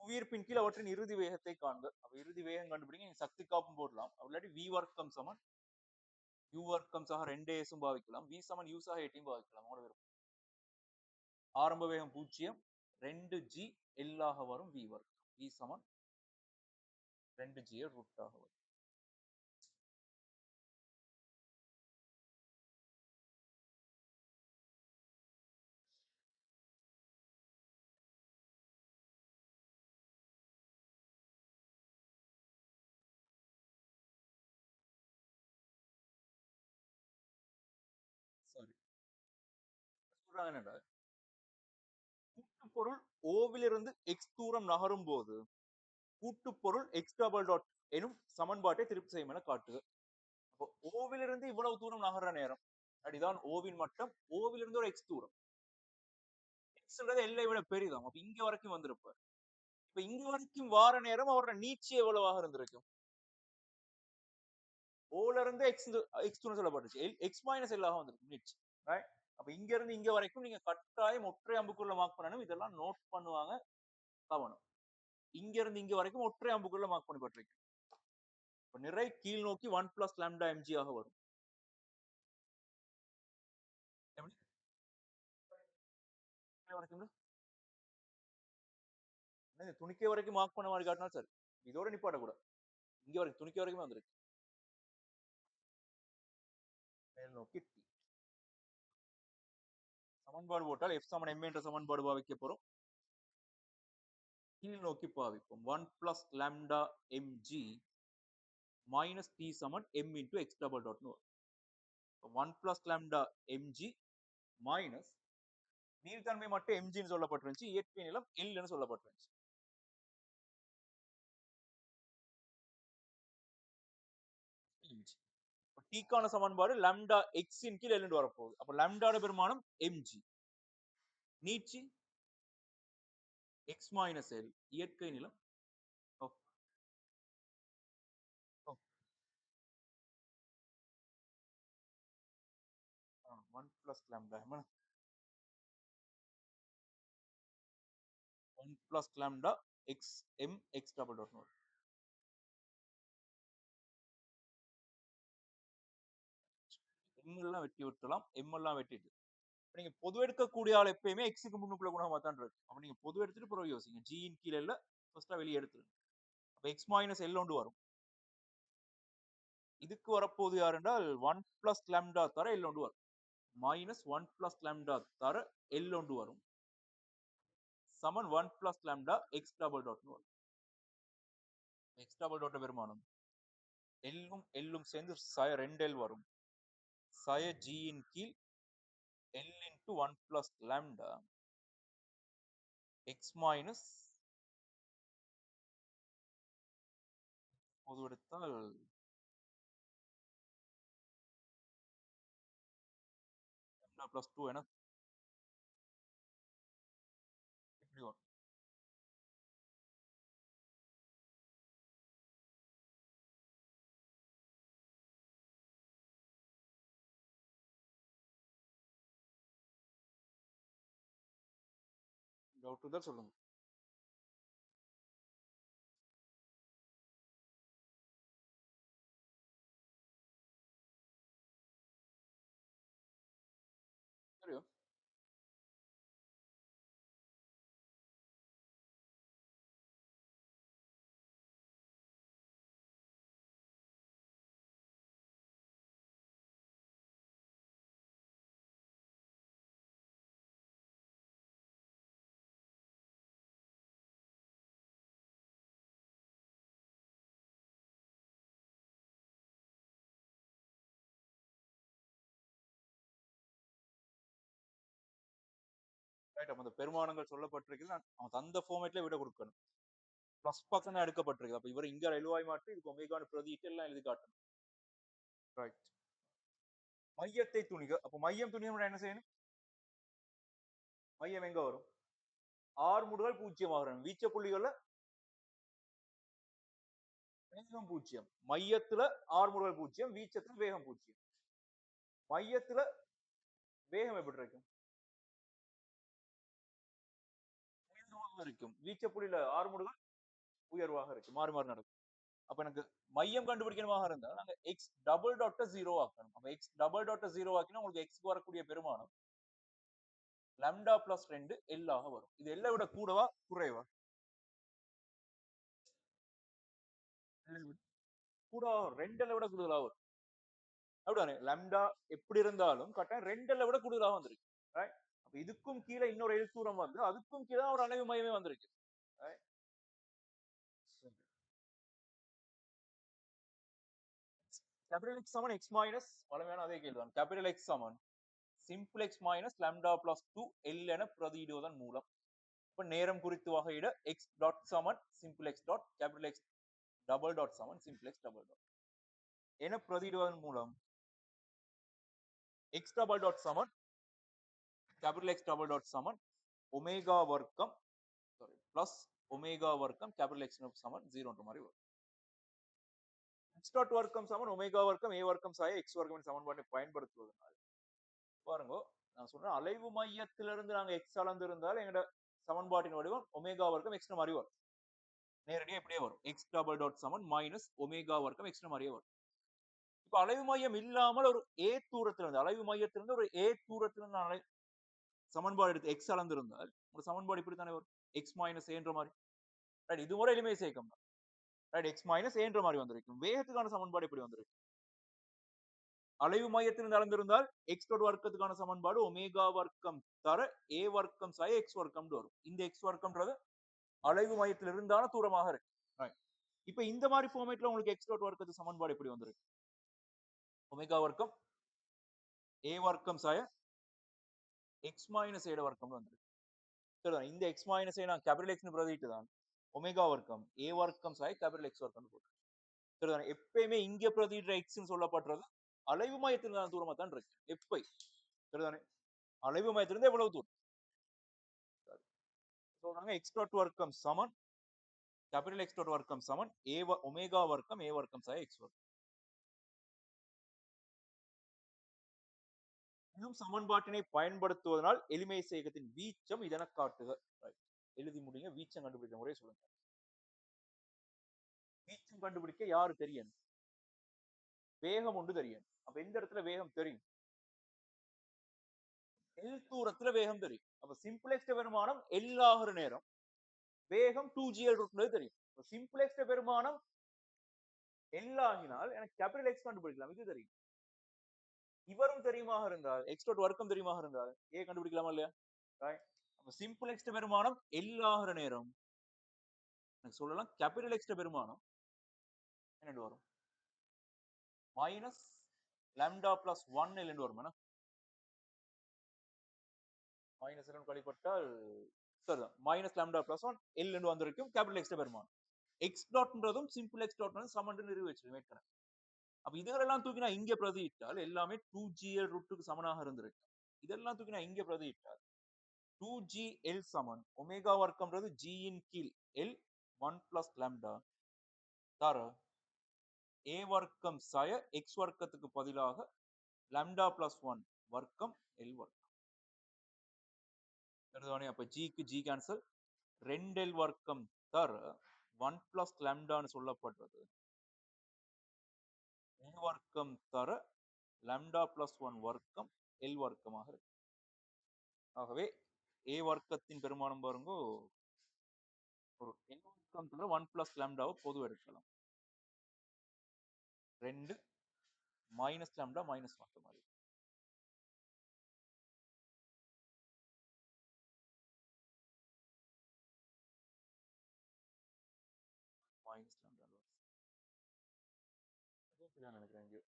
[SPEAKER 1] புவியீர்ப்பின் கீழ் அவற்றின் இறுதி வேகத்தை காண்க. அப்ப இறுதி வேகம் கண்டுபிடிங்க. நீங்க சக்தி காப்பும் போடலாம். இல்லாட்டி v வர்க்கம் சமன் u வர்க்கம் சக 2as பாவிக்கலாம். v சமன் u சக 8 பாவிக்கலாம். உங்களோட விருப்பம். ஆரம்ப வேகம் 0, 2g L ஆக வரும் v வர்க்கம். v சமன் 2g ரூட் ஆக வரும். சரி. சொல்றாங்க என்னடா கூட்டுப்பொருள் ஓவிலிருந்து x தூரம் நகரும் போது கூட்டுப்பொருள் x டபுள் டாட் எனும் சமன்பாட்டை திருப்தி செய்யும் என காட்டுக. அப்போ ஓவிலிருந்து இவ்வளவு தூரம் நகர்ற நேரம் அப்படிதான் ஓவின் மட்டம். ஓவிலிருந்து ஒரு x தூரம். எக்ஸ்ன்றது எல்லை விட பெரிதாம். அப்ப இங்க வரைக்கும் வந்திருப்பார். இப்ப இங்க வரைக்கும் வார நேரம் அவரோட நீட்சி எவ்வளவாக இருந்திருக்கும்? ஓல இருந்து எக்ஸ் தூரம் சொல்லப்பட்டுச்சு. எக்ஸ் மைனஸ் எல்லாக வந்திருக்கும் நீட்சி. ரைட்? அப்ப இங்க இருந்து இங்க வரைக்கும் நீங்க கட்டாயம் ஒற்றை அம்புக்குள்ள மார்க் பண்ணணும். இதெல்லாம் நோட் பண்ணுவாங்க. கவனம். இங்க இருந்து இங்க வரைக்கும் ஒற்றை அம்புக்குள்ள மார்க் பண்ணப்பட்டிருக்கு. இப்ப நிறை கீழ் நோக்கி 1 பிளஸ் லாம்டா mg ஆக வரும். எப்படி? வரைக்கும் துணிக்கை வரைக்கும் மார்க் பண்ண மாதிரி காட்டினா சார் இதோட நிப்பாட்ட கூட இங்க வரைக்கும் துணிக்கை வரைக்கும் வந்திருக்கு. மேல் நோக்கி t. சமன்பாடு போட்டால் f சமன் m என்ற சமன்பாடு பாவிக்க போறோம். கீழ் நோக்கி பாவிப்போம். 1 plus lambda mg minus t சமன் m into x double dot வரும். 1 பிளஸ் லாம்டா mg மைனஸ் நீர்த்தன்மை மட்டும் mg ன்னு சொல்லப்பட்டிருந்துச்சு. இயற்கை நிலம் L ன்னு சொல்லப்பட்டிருந்துச்சு. டீக்கான சமன்பாடு லாம்டா x இன் கீழ் L வரப்போகுது. அப்ப லாம்டாட பெருமானம் mg. நீட்சி x மைனஸ் L. இயற்கை நிலம் 1 plus lambda 1 plus lambda x m x double dot நோட். m எல்லாம் வெட்டி விட்டுலாம். m எல்லாம் வெட்டிட்டு நீங்க பொது எடுக்கக்கூடிய ஆள் எப்பயுமே எக்ஸுக்கு முன்னுக்குள்ள குணமா தான் இருக்கு. அப்ப நீங்க பொது எடுத்துட்டு பிறகு யோசிங்க. g இன் கீழ இல்ல ஃபர்ஸ்டா வெளியே எடுத்துருங்க. அப்ப x மைனஸ் எல் ஒன்று வரும். இதுக்கு வரப்போது யார் என்றால் 1 பிளஸ் லாம்டா தர எல் ஒன்று வரும். மைனஸ் 1 பிளஸ் லாம்டா தர எல் ஒன்று வரும். சமன் 1 plus lambda X double dot வரும். எக்ஸ் டபுள் டாட் பெருமானம் எல்லும் எல்லும் சேர்ந்து சய 2 எல் வரும். சய g இன் கீழ் L into 1 plus lambda x minus பொது எடுத்தால் lambda plus 2 என இப்படி வரும். டவுட் தான் சொல்லுங்க. தெரியும். ரைட். அப்ப அந்த பெருமானங்கள் சொல்லப்பட்டிருக்குது. அவன் தந்த ஃபார்மேட்ல விட கொடுக்கணும். பிளஸ் பக்கம் எடுக்கப்பட்டிருக்கு. அப்ப இவர் இங்க எழுவாய் மாற்றி இதுக்கு ஒமேகான பிரதிட்டு எல்லாம் எழுதி காட்டணும். ரைட். மையத்தை துணிக. அப்ப மையம் துணிக என்ன செய்யணும்? மையம் எங்க வரும்? 6 முடிவுகள் 0 ஆகிறோம். வீச்ச புள்ளிகள்ல வேகம் 0. மையத்துல 6 முடிவுகள் 0, வீச்சத்துல வேகம் 0. மையத்துல வேகம் எப்படி இருக்கும்? இருக்கும். வீச்சப்புள்ளியில ஆறுமுடுகள் உயர்வாக இருக்கு. மாறி மாறி நடக்கும். அப்ப எனக்கு மையம் கண்டுபிடிக்கணுமாக இருந்தா நாங்க எக்ஸ் டபுள் டாட்ட 0 ஆக்கணும். அப்ப எக்ஸ் டபுள் டாட்ட 0 ஆக்கினா உங்களுக்கு எக்ஸ்க்கு வரக்கூடிய பெருமானம் லாம்டா பிளஸ் 2 எல் ஆக வரும். இது எல்லை விட கூடவா குறைவா? கூட 2 விட கூடுதலா வரும். அப்படிதானே? லாம்டா எப்படி இருந்தாலும் கட்டாயம் 2 விட கூடுதலா வந்திருக்கு. ரைட்? அப்ப இதுக்கும் கீழே இன்னொரு எல் தூரம் வந்து அதுக்கும் கீழே ஒரு அணைவு மையமே வந்திருக்கு. ரைட்? கேபிட்டல் எக்ஸ் சமன் எக்ஸ் மைனஸ் வளமையான அதே கேள்விதான். கேபிட்டல் எக்ஸ் சமன் simple X minus lambda plus 2 L என பிரதியிடுவதன் மூலம் இப்ப நேரம் குறித்து வகையிட எக்ஸ் டாட் சமன் simple X dot capital X double dot சமன் சிம்பிள் எக்ஸ் டபுள் டாட் என பிரதியிடுவதன் மூலம் எக்ஸ் டபுள் டாட் சமன் கேபிட்டல் எக்ஸ் டபுள் டாட் சமன் ஒமேகா வர்க்கம் சாரி பிளஸ் ஒமேகா வர்க்கம் கேபிட்டல் எக்ஸ் சமன் 0 மாதிரி வரும். எக்ஸ் டாட் வர்க்கம் சமன் ஒமேகா வர்க்கம் ஏ வர்க்கம் சாய எக்ஸ் வர்க்கம் சமன்பாட்டை பயன்படுத்துவதனால் பாருங்க நான் சொல்றேன் அலைவு மையத்திலிருந்து நாங்க எக்ஸ் அளந்து இருந்தால் எங்கட சமன்பாட்டின் வடிவம் ஒமேகா வர்க்கம் எக்ஸ் மாதிரி வரும். நேரடியாக இப்படியே வரும். எக்ஸ் டபுள் டாட் சமன் மைனஸ் ஒமேகா வர்க்கம் எக்ஸ் மாதிரியே வரும். இப்ப அலைவு மையம் இல்லாமல் ஒரு ஏ தூரத்திலிருந்து அலைவு மையத்திலிருந்து ஒரு ஏ தூரத்திலிருந்து அலை சமன்பாடு எடுத்து எக்ஸ் அளந்திருந்தால் ஒரு சமன்பாடு இப்படித்தானே வரும். எக்ஸ் மைனஸ் ஏன்ற மாதிரி ரைட் இது முறை எளிமை சேர்க்கம் தான். ரைட் எக்ஸ் மைனஸ் ஏன்ற மாதிரி வந்திருக்கும். வேகத்துக்கான சமன்பாடு இப்படி வந்திருக்கும். அலைவு மையத்திலிருந்து அளந்திருந்தால் எக்ஸ் டோட் வர்க்கத்துக்கான சமன்பாடு ஒமேகா வர்க்கம் தர ஏ வர்க்கம் சாய எக்ஸ் வர்க்கம் வரும். இந்த எக்ஸ் வர்க்கம்ன்றது அலைவு மையத்தில் இருந்தான தூரமாக இருக்கு. இப்ப இந்த மாதிரி ஃபார்மேட்ல உங்களுக்கு எக்ஸ் டாட் வர்க்கத்து சமன்பாடு எப்படி வந்திருக்கு? ஒமேகா வர்க்கம் ஏ வர்க்கம் சாய எக்ஸ் மைனஸ் ஏட வர்க்கம் வந்திருக்கு. சரிதான் இந்த எக்ஸ் மைனஸ் ஏ நான் கேபிட்டல் எக்ஸ் பிரதிட்டு தான் ஒமேகா வர்க்கம் ஏ வர்க்கம் சாய கேபிட்டல் எக்ஸ் வர்க்கம் போட்டு சரிதான் எப்பயுமே இங்க பிரதிடுற எக்ஸ் சொல்லப்படுறது அலைவு மையத்திலிருந்தான தூரமா தான் இருக்கு. எப்ப சரிதானே அலைவு மையத்திலிருந்து எவ்வளவு தூரம் சொல்றாங்க எக்ஸ் டாட் வர்க்கம் சமன் கேபிட்டல் எக்ஸ் டாட் வர்க்கம் சமன் ஏ ஒமேகா வர்க்கம் ஏ வர்க்கம் சாய எக்ஸ் வர்க்கம். இன்னும் சமன்பாட்டினை பயன்படுத்துவதனால் எளிமை சேகத்தின் வீச்சம் இதென காட்டுக. எழுதி முடிங்க. வீச்சம் கண்டுபிடிக்க முறையை சொல்லுங்க. வீச்சம் கண்டுபிடிக்க யாரு தெரியும்? வேகம் ஒன்று தெரியும். அப்ப எந்த இடத்துல வேகம் தெரியும்? எல் தூரத்துல வேகம் தெரியும். அப்ப சிம்பிளெக்ஸ்ட் பெருமானம் எல் ஆகிற நேரம் வேகம் 2gl ரூட்ல தெரியும். சிம்பிளெக்ஸ்ட் பெருமானம் எல் ஆகினால் எனக்கு கேபிட்டல் எக்ஸ் கண்டுபிடிக்கலாம். இது தெரியும். இவரும் தெரியுமாக இருந்தால் எக்ஸ் டாட் வர்க்கம் தெரியுமாக இருந்தால் ஏ கண்டுபிடிக்கலாமா இல்லையா? அப்ப சிம்பிள் எக்ஸ்ட் பெருமானம் எல் ஆகிற நேரம் எனக்கு சொல்லலாம் கேபிட்டல் எக்ஸ்ட் பெருமானம் என்ன வரும்? மைனஸ் லாம்டா பிளஸ் 1 எல் வரும். மைனஸ் கழிப்பட்டால் சரிதான் மைனஸ் லாம்டா பிளஸ் 1 எல் வந்திருக்கும் கேபிட்டல் எக்ஸ்ட் பெருமானம். எக்ஸ் டாட்ன்றதும் சிம்பிள் எக்ஸ் டாட் சமன் நிறுவச்சு மேற்கணும். அப்ப இதெல்லாம் தூக்கினா இங்க பிரதியிட்டால் எல்லாமே 2gl ரூட்டுக்கு சமனாக இருந்திருக்கு. இதெல்லாம் தூக்கினா இங்க பிரதியிட்டால் 2gl சமன் ஒமேகா வர்க்கம்ன்றது g இன் கீழ் எல் 1 பிளஸ் லாம்டா தர ஏ வர்க்கம் சாய எக்ஸ் வர்க்கத்துக்கு பதிலாக லாம்டா பிளஸ் 1 வர்க்கம் எல் வர்க்கம். அப்ப ஜிக்கு ஜி கேன்சல் 2 எல் வர்க்கம் தர 1 பிளஸ் லாம்டான்னு சொல்லப்படுறது ஏ வர்க்கம் தர லாம்டா பிளஸ் 1 வர்க்கம் எல் வர்க்கமாக இருக்கு. ஆகவே ஏ வர்க்கத்தின் பெருமானம் பாருங்க ஒரு எல் வர்க்கம் 1 பிளஸ் லாம்டாவை பொது எடுக்கலாம். 2 மைனஸ் லாம்டா மைனஸ் 1 மாதிரி மைனஸ் லாம்டா நினைக்கிறேன்.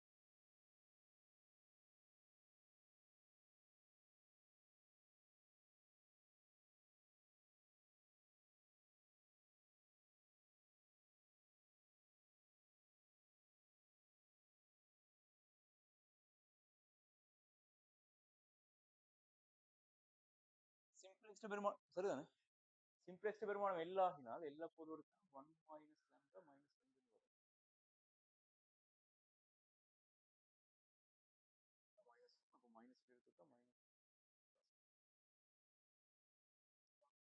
[SPEAKER 1] சிம்பிளெக்ஸ்ட் பெருமானம் சரிதானே? சிம்பிளெக்ஸ்ட் பெருமானம் எல் ஆகினால் எல்லா பொது எடுத்தா 1 மைனஸ் லாம்டா மைனஸ் 2 வரும். மைனஸ் அப்ப மைனஸ் எடுத்துட்டா மைனஸ்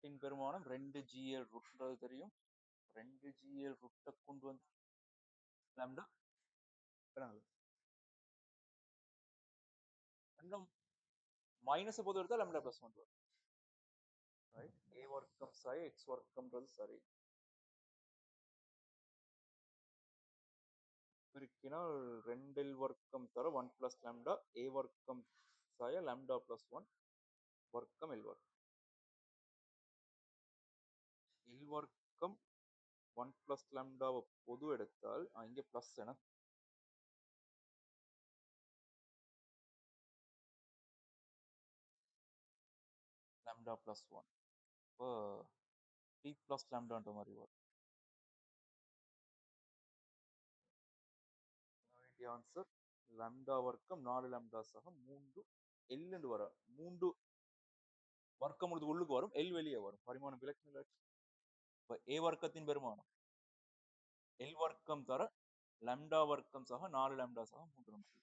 [SPEAKER 1] ரூட்டின் பெருமானம் 2gl ரூட்ன்றது தெரியும். 2gl ரூட்டை கொண்டு வந்து லாம்டா மைனஸை பொறுத்த எடுத்தா லாம்டா பிளஸ் 1 வரும். ரைட், a வர்க்கம் சாய் x வர்க்கம்ன்றது சரி. பெருக்கினால் 2l வர்க்கம் தர 1 பிளஸ் லாம்டா a வர்க்கம் சாய லாம்டா பிளஸ் 1 வர்க்கம் l வர்க்கம். l வர்க்கம் 1 பிளஸ் லாம்டாவை பொது எடுத்தால் இங்கே பிளஸ் என லாம்டா பிளஸ் 1 இப்போ t பிளஸ் லாம்டான்ற மாதிரி வரும். ஆன்சர் லாம்டா வர்க்கம் 4 லாம்டா சக 3 எல் வர 3 வர்க்கம் உள்ளுக்கு வரும், எல் வெளியே வரும். பரிமாணம் விளக்கு. இப்ப a வர்க்கத்தின் பெருமானம் எல் வர்க்கம் தர லாம்டா வர்க்கம் சக 4 லாம்டா சக 3 லாம்டா.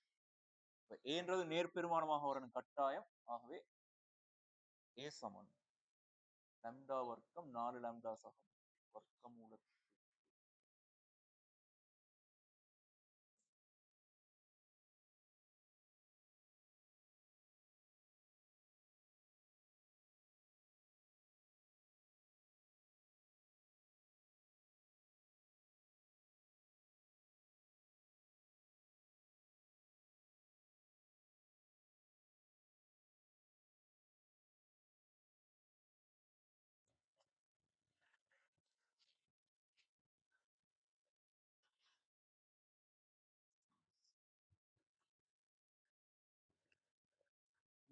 [SPEAKER 1] இப்ப ஏன்றது நேர்பெருமானமாக வரணும் கட்டாயம். ஆகவே a சமன் லாம்டா வர்க்கம் 4 லாம்டா சக வர்க்கம் மூல.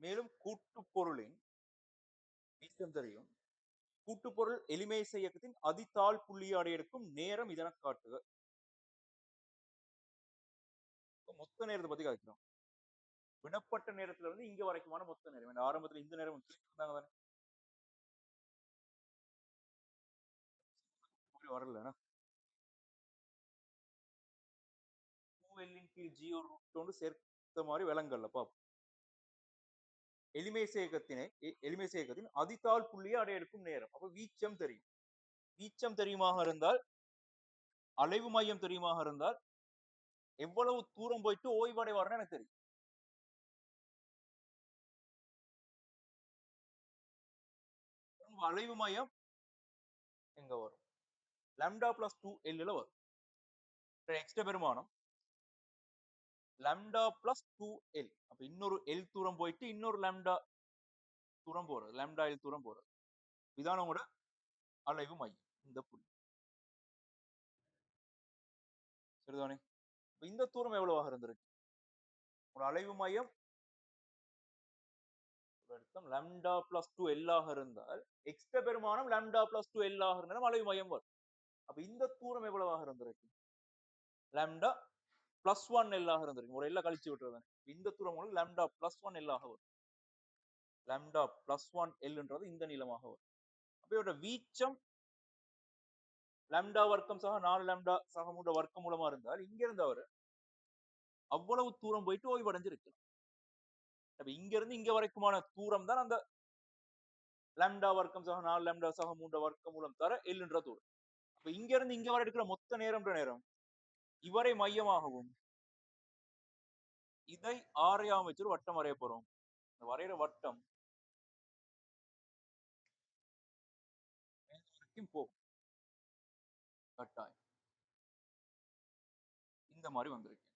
[SPEAKER 1] மேலும் கூட்டு பொருளின் வீச்சம் தெரியும். கூட்டுப்பொருள் எளிமைசை இயக்கத்தின் அதிதாழ் புள்ளியை அடையெடுக்கும் நேரம் இதனை காட்டுக. மொத்த நேரத்தை பத்தி காய்க்கிறோம். விடப்பட்ட நேரத்துல இருந்து இங்க வரைக்குமான மொத்த நேரம். ஆரம்பத்துல இந்த நேரம் வரல. 2l கீழ் g ஒரு சேர்த்த மாதிரி விலங்கல்ல பாப்போம். எளிமைசை இயக்கத்தின் அதிதாழ் புள்ளியை அடையெடுக்கும் நேரம். அப்ப வீச்சம் தெரியும். வீச்சம் தெரியுமாக இருந்தால் அலைவு மையம் தெரியுமாக இருந்தால் எவ்வளவு தூரம் போயிட்டு ஓய்வடைவார்னு எனக்கு தெரியும். அலைவு மையம் எங்க வரும்? லாம்டா பிளஸ் 2l வரும். எக்ஸ்ட்ரா பெருமானம் லாம்டா பிளஸ் 2l. அப்ப இன்னொரு l தூரம் போயிட்டு இன்னொரு லாம்டா தூரம் போறது, லாம்டா l தூரம் போறது. இதான உங்களோட அலைவு மையம் இந்த புள்ளி. சரிதானே? இந்த தூரம் எவ்வளவாக இருந்திருக்கு? ஒரு அலைவு மையம் லாம்டா பிளஸ் 2l ஆக இருந்தால் எக்ஸ்ட்ரா பெருமானம் லாம்டா பிளஸ் 2l ஆக இருந்தாலும் அலைவு மையம் வரும். அப்ப இந்த தூரம் எவ்வளவாக இருந்திருக்கு? லாம்டா பிளஸ் 1l ஆக இருந்திருக்கு. ஒரு எல்ல கழிச்சு விட்டுறது. இந்த தூரம் உங்களுக்கு லாம்டா பிளஸ் 1l ஆக வரும். லாம்டா பிளஸ் 1l இந்த நீளமாக வரும். அப்ப இதோட வீச்சம் லாம்டா வர்க்கம் சக 4 லாம்டா சக 3 வர்க்கம் மூலமா இருந்தால் இங்க இருந்து அவர் அவ்வளவு தூரம் போயிட்டு ஓய்வடைஞ்சிருக்கு. அப்ப இங்க இருந்து இங்க வரைக்குமான தூரம் தான் அந்த லாம்டா வர்க்கம் சக 4 லாம்டா சக 3 வர்க்கம் மூலம் தர எல்ன்ற தூரம். அப்ப இங்க இருந்து இங்க வரை எடுக்கிற மொத்த நேரம் இவரை மையமாகவும் இதை ஆரையாம் வச்சு ஒரு வட்டம் வரைய போறோம். வரைகிற வட்டம் போகும் கட்டாயம். இந்த மாதிரி வந்திருக்கு.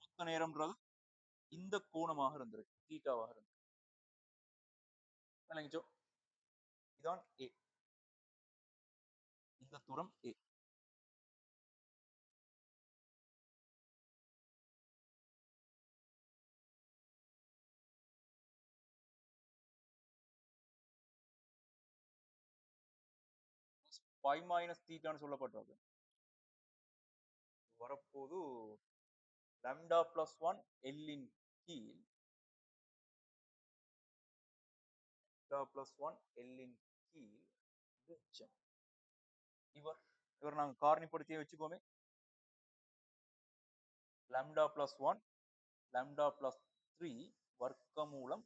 [SPEAKER 1] மொத்த நேரம்ன்றது இந்த கோணமாக இருந்திருக்கு, தீட்டாவாக இருந்து. இதான் a. இந்த தூரம் a. பை மைனஸ் தீட்டான்னு சொல்லப்பட்டது வரப்போது லாம்டா பிளஸ் 1 எல்லின் கீழ் லாம்டா பிளஸ் 1 எல்லின் கீழ் வீச்சம். இவர் நாங்க காரணிப்படுத்தியே வச்சுக்கோமே. லாம்டா பிளஸ் 1 லாம்டா பிளஸ் 3 வர்க்க மூலம்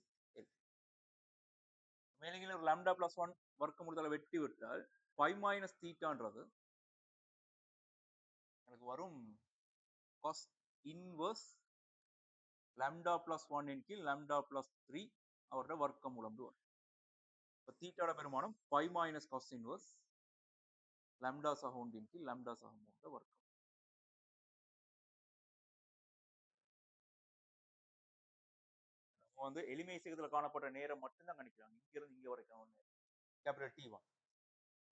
[SPEAKER 1] மேலே ஒரு லாம்டா பிளஸ் ஒன் வர்க்கமூலத்தால வெட்டி விட்டால் பை மைனஸ் தீட்டான்றது எனக்கு வரும் cos inverse lambda plus one இன் கீழ் லாம்டா பிளஸ் த்ரீ அவரோட வர்க்கமூலம் வரும். இப்போ தீட்டாட பெருமானம் pi minus cos inverse lambda சக ஒன்றின் கீழ் லாம்டா சக மூன்று வர்க்கம். நம்ம வந்து எளிமை செய்யறதுல காணப்பட்ட நேரம் மட்டும்தான் கணிக்கிறாங்க. இங்க இருந்து இங்க வரைக்கும் கேபிட்டல் டி ஒன்.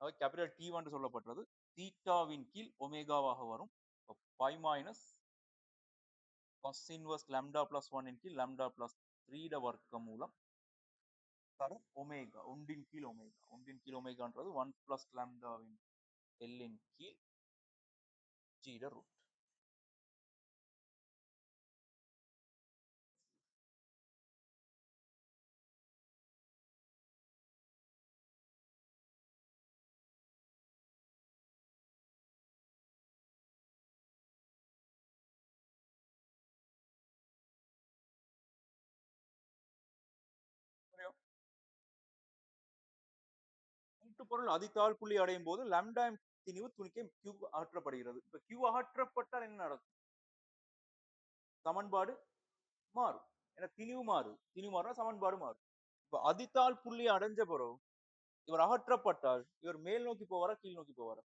[SPEAKER 1] அதாவது கேபிட்டல் டி ஒன் சொல்லப்பட்டது தீட்டாவின் கீழ் ஒமேகாவாக வரும். Pi minus cos inverse lambda plus one இன் கீழ் லாம்டா பிளஸ் த்ரீட வர்க்கம் மூலம் தரும் ஒமேகா ஒன்றின் கீழ் ஒமேகா. ஒன்றின் கீழ் ஒமேகான்றது ஒன் பிளஸ் லாம்டாவின் எல்லின் கீழ் ஜீட ரூட். பொருள் அதித்தாழ் புள்ளி அடையும் போது லாம்டா திணிவு துணிக்கை கியூ அகற்றப்படுகிறது. இப்ப கியூ அகற்றப்பட்டால் என்ன நடக்கும்? சமன்பாடு மாறும். ஏன்னா திணிவு மாறும். திணிவு மாறினா சமன்பாடு மாறும். இப்ப அதித்தாழ் புள்ளி அடைஞ்ச பிறகு இவர் அகற்றப்பட்டால் இவர் மேல் நோக்கி போவாரா கீழ் நோக்கி போவாரா?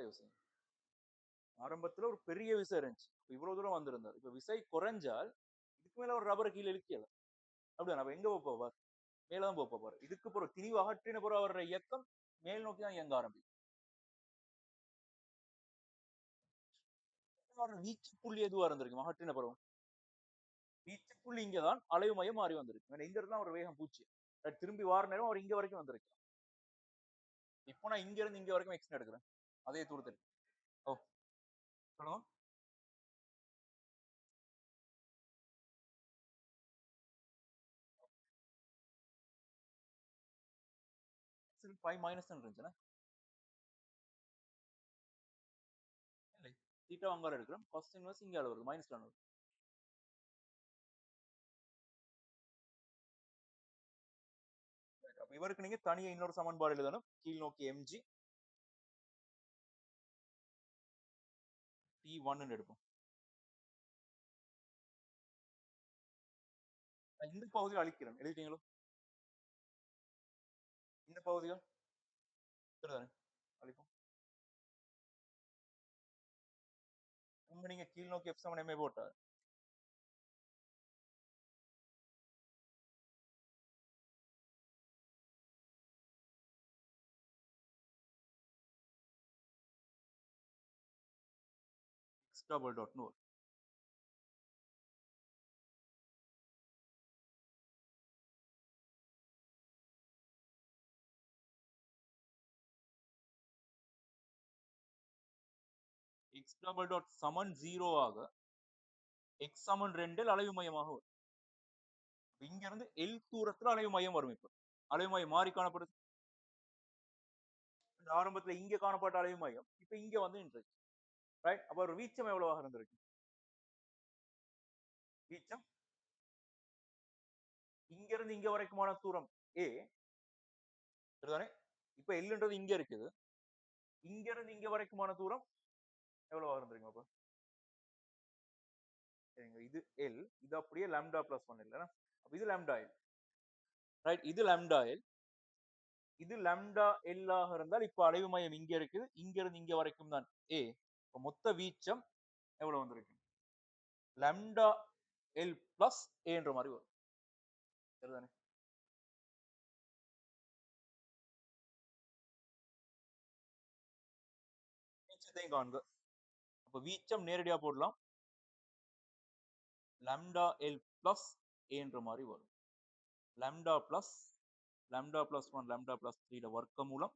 [SPEAKER 1] யோசனை. ஆரம்பத்துல ஒரு பெரிய விசை இருந்துச்சு. இவ்வளவு தூரம் வந்திருந்தார். இப்ப விசை குறைஞ்சால் இதுக்கு மேல ஒரு ரப்பரை கீழே இழுக்கல. அப்படியா நம்ம எங்க போவார்? மேலதான் போவார். இதுக்கு பிறகு திணிவு அகற்றின பிறகு அவருடைய இயக்கம் மேல் நோக்கி தான் இயங்க ஆரம்பிக்கும். வீச்சு புள்ளி எதுவா இருந்திருக்கும் அகற்றின பிறகு? வீச்சு புள்ளி இங்கதான் அலைவு மையம் மாறி வந்திருக்கு. இந்த இடத்துல ஒரு வேகம் பூச்சி திரும்பி வார நேரம் அவர் இங்க வரைக்கும் வந்திருக்கு. இப்போ நான் இங்க இருந்து இங்க வரைக்கும் எக்ஸ்டன் எடுக்கிறேன். அதே தூரத்தில். ஓ சொல்லுங்க. ஃபைவ் மைனஸ் இருந்துச்சுன்னா இல்லை தீட்டா அங்கால எடுக்கிறோம். காஸ் இன்வர்ஸ் இங்க வருது மைனஸ்ல வருது. இவருக்கு நீங்க தனியா இன்னொரு சமன்பாடு எழுதணும். கீழ் நோக்கி எம்ஜி டி ஒன்னு எடுப்போம். இந்த பகுதியில் அழிக்கிறேன். எழுதிட்டீங்களோ? இந்த பகுதிகள் அழிப்போம். நீங்க கீழ் நோக்கி எஃப் சமன் எம்ஏ போட்டார். எக்ஸ் டபுள் டாட் நூறு. எக்ஸ் டபுள் டாட் சமன் 0 ஆக எக்ஸ் சமன் 2 அலைவு மையமாக வரும். இங்க இருந்து எல் தூரத்துல அலைவு மையம் வரும். இப்ப அலைவு மையம் மாறி காணப்படுது. ஆரம்பத்துல இங்க காணப்பட்ட அலைவு மையம் இப்ப இங்க வந்து நின்று ரைட். அப்ப ஒரு வீச்சம் எவ்வளவாக இருந்திருக்கு? வீச்சம் இங்க இருந்து இங்க வரைக்குமான தூரம் ஏ சரிதானே? இப்ப எல்ன்றது இங்க இருக்குது. இங்க இருந்து இங்க வரைக்குமான தூரம் எவ்வளவா இருந்திருக்கும்? அப்ப இது எல், இது அப்படியே லாம்டா பிளஸ் ஒன் இல்ல. அப்ப இது லாம்டா எல் ரைட். இது லாம்டா எல், இது லாம்டா எல் ஆக இருந்தால் இப்ப அலைவு மையம் இங்க இருக்குது. இங்க இருந்து இங்க வரைக்கும் தான் ஏ. மொத்த வீச்சம் எவ்வளவு வந்திருக்கு? லாம்டா எல் பிளஸ் ஏன்ற மாதிரி வரும் சரிதானே? வீச்சத்தையும் காண்க. அப்ப வீச்சம் நேரடியா போடலாம். லாம்டா எல் பிளஸ் ஏன்ற மாதிரி வரும். Lambda plus lambda plus one lambda plus three வர்க்க மூலம்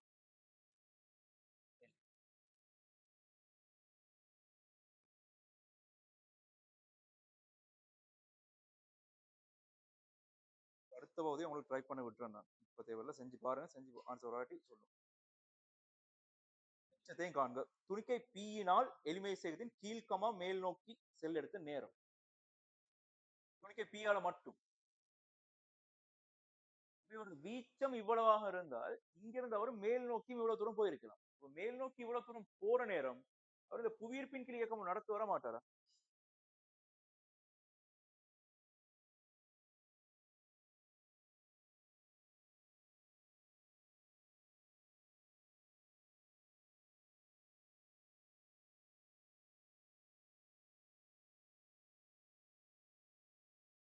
[SPEAKER 1] அடுத்த பகுதியை உங்களுக்கு ட்ரை பண்ண விட்டுறேன். நான் இப்ப தேவையில்ல, செஞ்சு பாருங்க. செஞ்சு ஆன்சர் ஒரு வாட்டி சொல்லும். மிச்சத்தையும் காண்க. துணிக்கை பியினால் எளிமை செய்வதின் கீழ்கமா மேல் நோக்கி செல் எடுத்த நேரம். துணிக்கை பியால மட்டும் இவரது வீச்சம் இவ்வளவாக இருந்தால் இங்கிருந்து அவர் மேல் நோக்கி இவ்வளவு தூரம் போயிருக்கலாம். இப்ப மேல் நோக்கி இவ்வளவு தூரம் போற நேரம் அவர் இந்த புவியீர்ப்பின் கீழ் இயக்கம் நடத்த வர மாட்டாரா?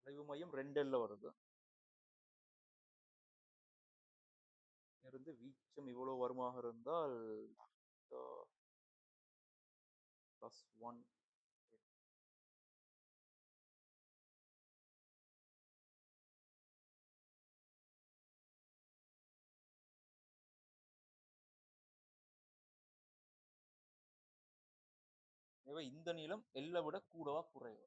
[SPEAKER 1] அலைவு மையம் 2L வருது. இருந்து வீச்சம் இவ்வளவு வருமாக இருந்தால் +1 எனவே இந்த நீளம் L விட கூடவா குறைவா?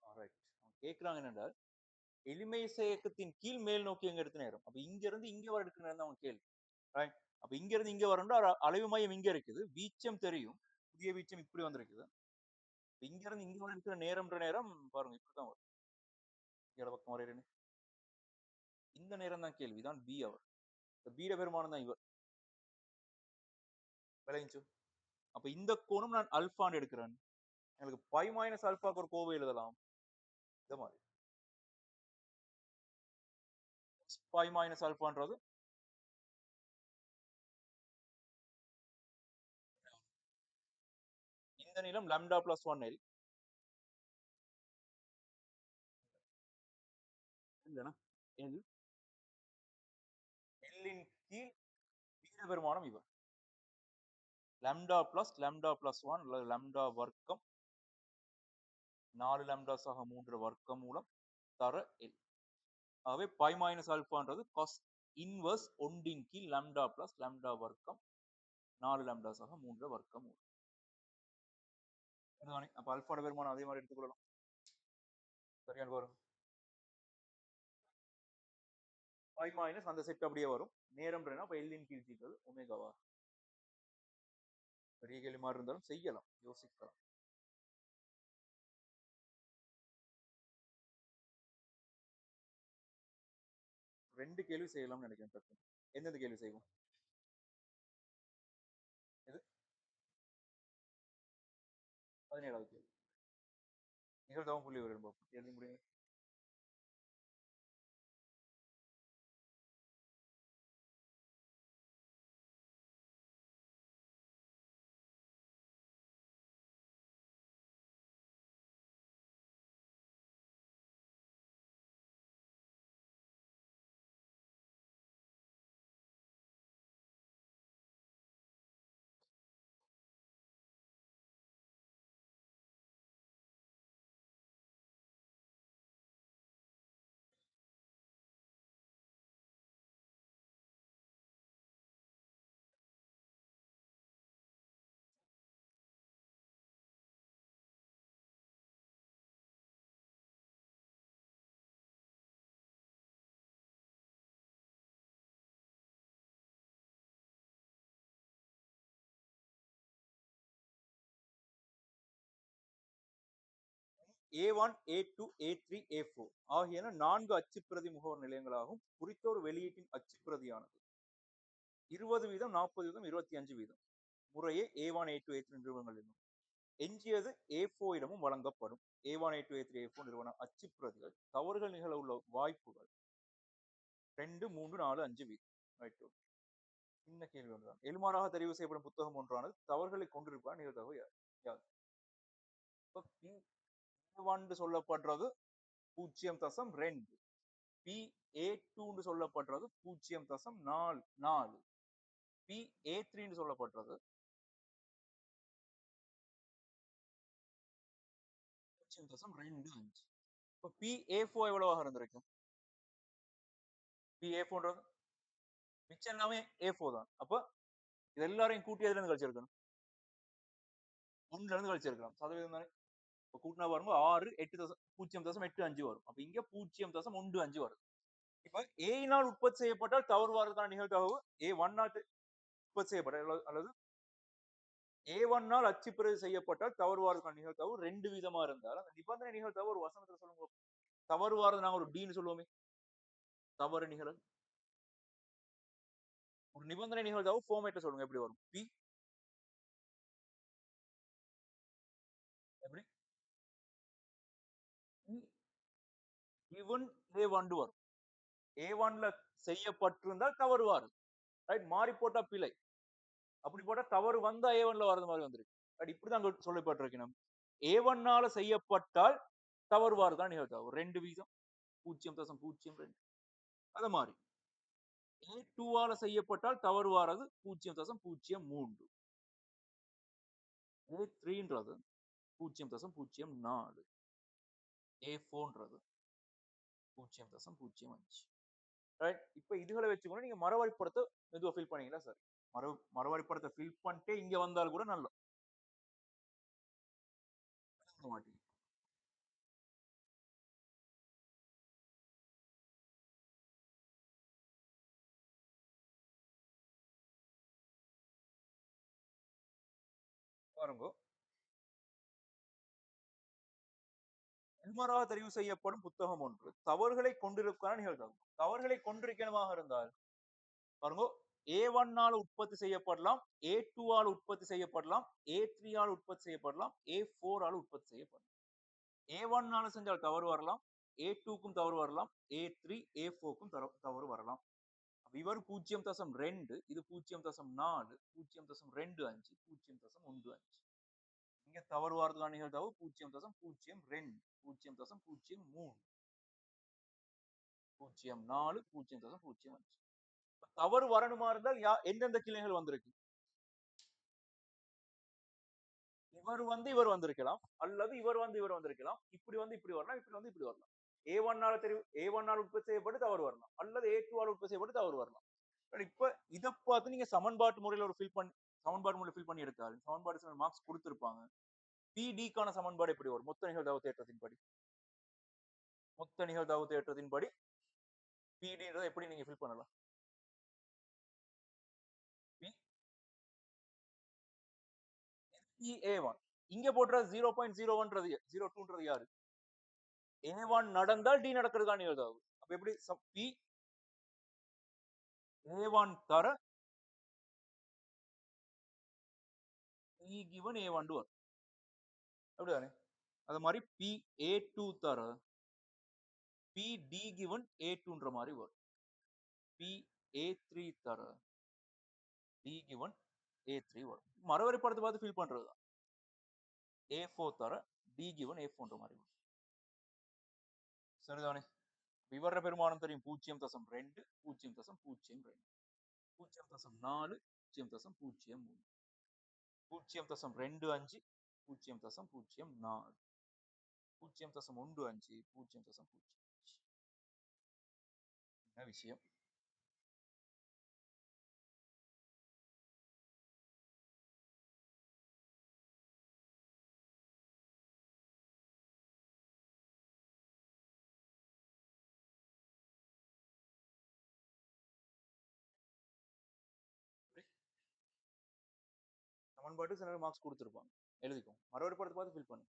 [SPEAKER 1] ஆல்ரைட். கேக்குறாங்க என்னென்றால் எளிமை இயக்கத்தின் கீழ் மேல் நோக்கி எங்க எடுத்த நேரம். அப்ப இங்க இருந்து இங்க வர எடுக்கிற நேரம் தான் அவங்க கேள்வி. ரைட். அப்ப இங்க இருந்து இங்க வரணும்னா அலைவு மையம் இங்க இருக்குது. வீச்சம் தெரியும். புதிய வீச்சம் இப்படி வந்திருக்குது. இங்க இருந்து இங்க வர இருக்கிற நேரம்ன்ற நேரம் பாருங்க இப்படிதான் வரும். இங்க பக்கம் வரையறேன்னு. இந்த நேரம் தான் கேள்வி. இதான் பி அவர். பீட பெருமானம் தான் இவர். விளைஞ்சு. அப்ப இந்த கோணம் நான் அல்பான்னு எடுக்கிறேன். எனக்கு பை மைனஸ் அல்பாக்கு ஒரு கோவை எழுதலாம். இந்த மாதிரி. பை மைனஸ் அல்பான்றது இந்த நீளம் lambda plus 1L. இல்லைனா L. L இன் கீழ் பீட பெருமானம் இவர். lambda plus 1 அல்லது lambda வர்க்கம் 4 lambdas ஆக 3 வர்க்கம் மூலம் தர L. ஆகவே பை மைனஸ் ஆல்பான்றது காஸ் இன்வர்ஸ் ஒன்றின் கீழ் lambda plus lambda வர்க்கம் 4 lambdas ஆக 3 வர்க்கம் மூலம். அப்ப அல்பாட பெருமானம் அதே மாதிரி எடுத்துக்கொள்ளலாம். சரியான வரும். பை மைனஸ் அந்த செட் அப்படியே வரும். நேரம் அப்ப L இன் கீழ் தீட்டது ஒமேகாவா. பெரிய கேள்வி மாதிரி இருந்தாலும் செய்யலாம், யோசிக்கலாம். ரெண்டு கேள்வி செய்யலாம்னு நினைக்கிறேன். டக்கு எந்தெந்த கேள்வி செய்வோம்? இது 17வது கேள்வி. நிகழ்தகவு புள்ளி விவரம் பார்ப்போம். எழுதி முடியுங்க. A1, A2, A3, A4 ஆகியன 4 அச்சுப்பிரதி முகவர் நிலையங்களாகும். குறித்த ஒரு வெளியீட்டின் அச்சுப்பிரதியானது 20 வீதம், 40 வீதம், 25 வீதம் முறையே A1, A2, A3 நிறுவனங்கள் என்னும். எஞ்சியது A4 இடமும் வழங்கப்படும். A1, A2, A3, A4 நிறுவன அச்சுப்பிரதிகள் தவறுகள் நிகழ உள்ள வாய்ப்புகள் 2, 3, 4, 5 வீதம். ரைட். இந்த கேள்வி ஒன்றுதான். எலுமாறாக தெரிவு செய்யப்படும் புத்தகம் ஒன்றானது தவறுகளை கொண்டிருப்பார் நிகழ்தகவு யாது? P1 சொல்லப்படுறது 0.2. PA2 சொல்லப்படுறது 0.4. PA3 சொல்லப்படுறது 0.25. இப்போ PA4 எவ்வளவாக இருந்திருக்கும்? PA4 மிச்சம் எல்லாமே A4 தான். அப்ப இது எல்லாரையும் கூட்டி எதுல இருந்து கழிச்சிருக்கணும்? 1ல இருந்து கழிச்சிருக்கலாம். சதவீதம் தானே. இப்ப கூட்டினா பாருங்க 6, 0.85 வரும். அப்ப இங்க 0.15 வருது. இப்ப A யினால் உற்பத்தி செய்யப்பட்டால் தவறுவாதற்கான நிகழ்தகவு A1 னால் உற்பத்தி செய்யப்பட்ட அல்லது A1 னால் அச்சுப்பிரதி செய்யப்பட்டால் தவறுவாதற்கான நிகழ்தகவு 2 வீதமா இருந்தால் அந்த நிபந்தனை நிகழ்தகவு ஒரு வசனத்துல சொல்லுங்க. தவறுவாரது நாங்க ஒரு Dன்னு சொல்லுவோமே. தவறு நிகழல். ஒரு நிபந்தனை நிகழ்தகவு ஃபார்மேட்ல சொல்லுங்க எப்படி வரும்? P எப்படி? P given A1 வரும். A1ல செய்யப்பட்டிருந்தால் தவறுவாரு. ரைட் மாறி போட்டா பிழை. அப்படி போட்டா தவறு வந்தா A1ல வர்றது மாதிரி வந்துருக்கு. ரைட் இப்படிதான் அங்க சொல்லப்பட்டிருக்கணும். A1னால செய்யப்பட்டால் தவறுவாறு தான் நிகழ்தகவு. 2 வீதம் 0.02 அது மாறி. A2ஆல செய்யப்பட்டால் தவறுவாரது 0.03. A3ன்றது 0.04. A4ன்றது 0.05. ரைட் இப்ப இதுகளை வச்சுக்கொண்டு நீங்க மரவரிப்படத்தை மெதுவா ஃபில் பண்ணீங்களா சார்? மரவரிப்படத்தை ஃபில் பண்ணிட்டு இங்க வந்தால் கூட நல்ல மாட்டீங்க. பாருங்க எல்மராக தெரிவு செய்யப்படும் புத்தகம் ஒன்று தவறுகளை கொண்டிருக்கான நிகழ்தகவு. தவறுகளை கொண்டிருக்கணுமாக இருந்தால் பாருங்க A1னால உற்பத்தி செய்யப்படலாம், A2ஆல் உற்பத்தி செய்யப்படலாம், A3ஆல் உற்பத்தி செய்யப்படலாம், A4ஆல் உற்பத்தி செய்யப்படலாம். A1னால செஞ்சால் தவறு வரலாம், A2க்கும் தவறு வரலாம், A3, A4க்கும் தவறு வரலாம். இவர் 0.2 இது 0.4 0.25 0.15 இங்க தவறு வரதுக்கான நிகழ்தகவு 0.02 0.03 0.4 0.05 தவறு வரணுமா இருந்தால் எந்தெந்த கிளைகள் வந்திருக்கு? இவர் வந்திருக்கலாம் அல்லது இவர் வந்திருக்கலாம். இப்படி வந்து இப்படி வரலாம், இப்படி வந்து இப்படி வரலாம். A1னால் உற்பத்தி செய்யப்பட்டு தவறு வரலாம் அல்லது A2ஆல் உற்பத்தி செய்யப்பட்டு தவறு வரலாம். இப்ப இத பார்த்து நீங்க சமன்பாட்டு முறையில ஒரு சமன்பாடு முறையில ஃபில் பண்ணி எடுத்தால் சமன்பாடு மார்க்ஸ் கொடுத்திருப்பாங்க. PDக்கான சமன்பாடு எப்படி வரும்? மொத்த நிகழ்தகவு தேற்றத்தின்படி. மொத்த நிகழ்தகவு தேற்றத்தின்படி PDன்றதை எப்படி நீங்க ஃபில் பண்ணலாம்? A1 இங்க போடுற 0.01ன்றது 02ன்றது யாரு? A1 நடந்தால் D நடக்கிறதுக்கான நிகழ்தகவு. அப்ப எப்படி P A1 தர P given A1 வரும். அப்படிதானே? அது மாதிரி P A2 தர P D given A2ன்ற மாதிரி வரும். P A3 தர D given A3 வரும். மறுவரைபடத்தை பார்த்து ஃபில் பண்றதுதான். A4 தர D given A4ன்ற மாதிரி வரும். சரிதானே? விவர பெருமானம் தெரியும் 0.2 0.02 0.4 0.03 0.25 0.04 0.15 0.05 என்ன விஷயம்? சமன்பாட்டு சில மார்க்ஸ் கொடுத்திருப்பாங்க. எழுதிக்கோ. மறுபடி படத்தை பார்த்து ஃபில் பண்ணு.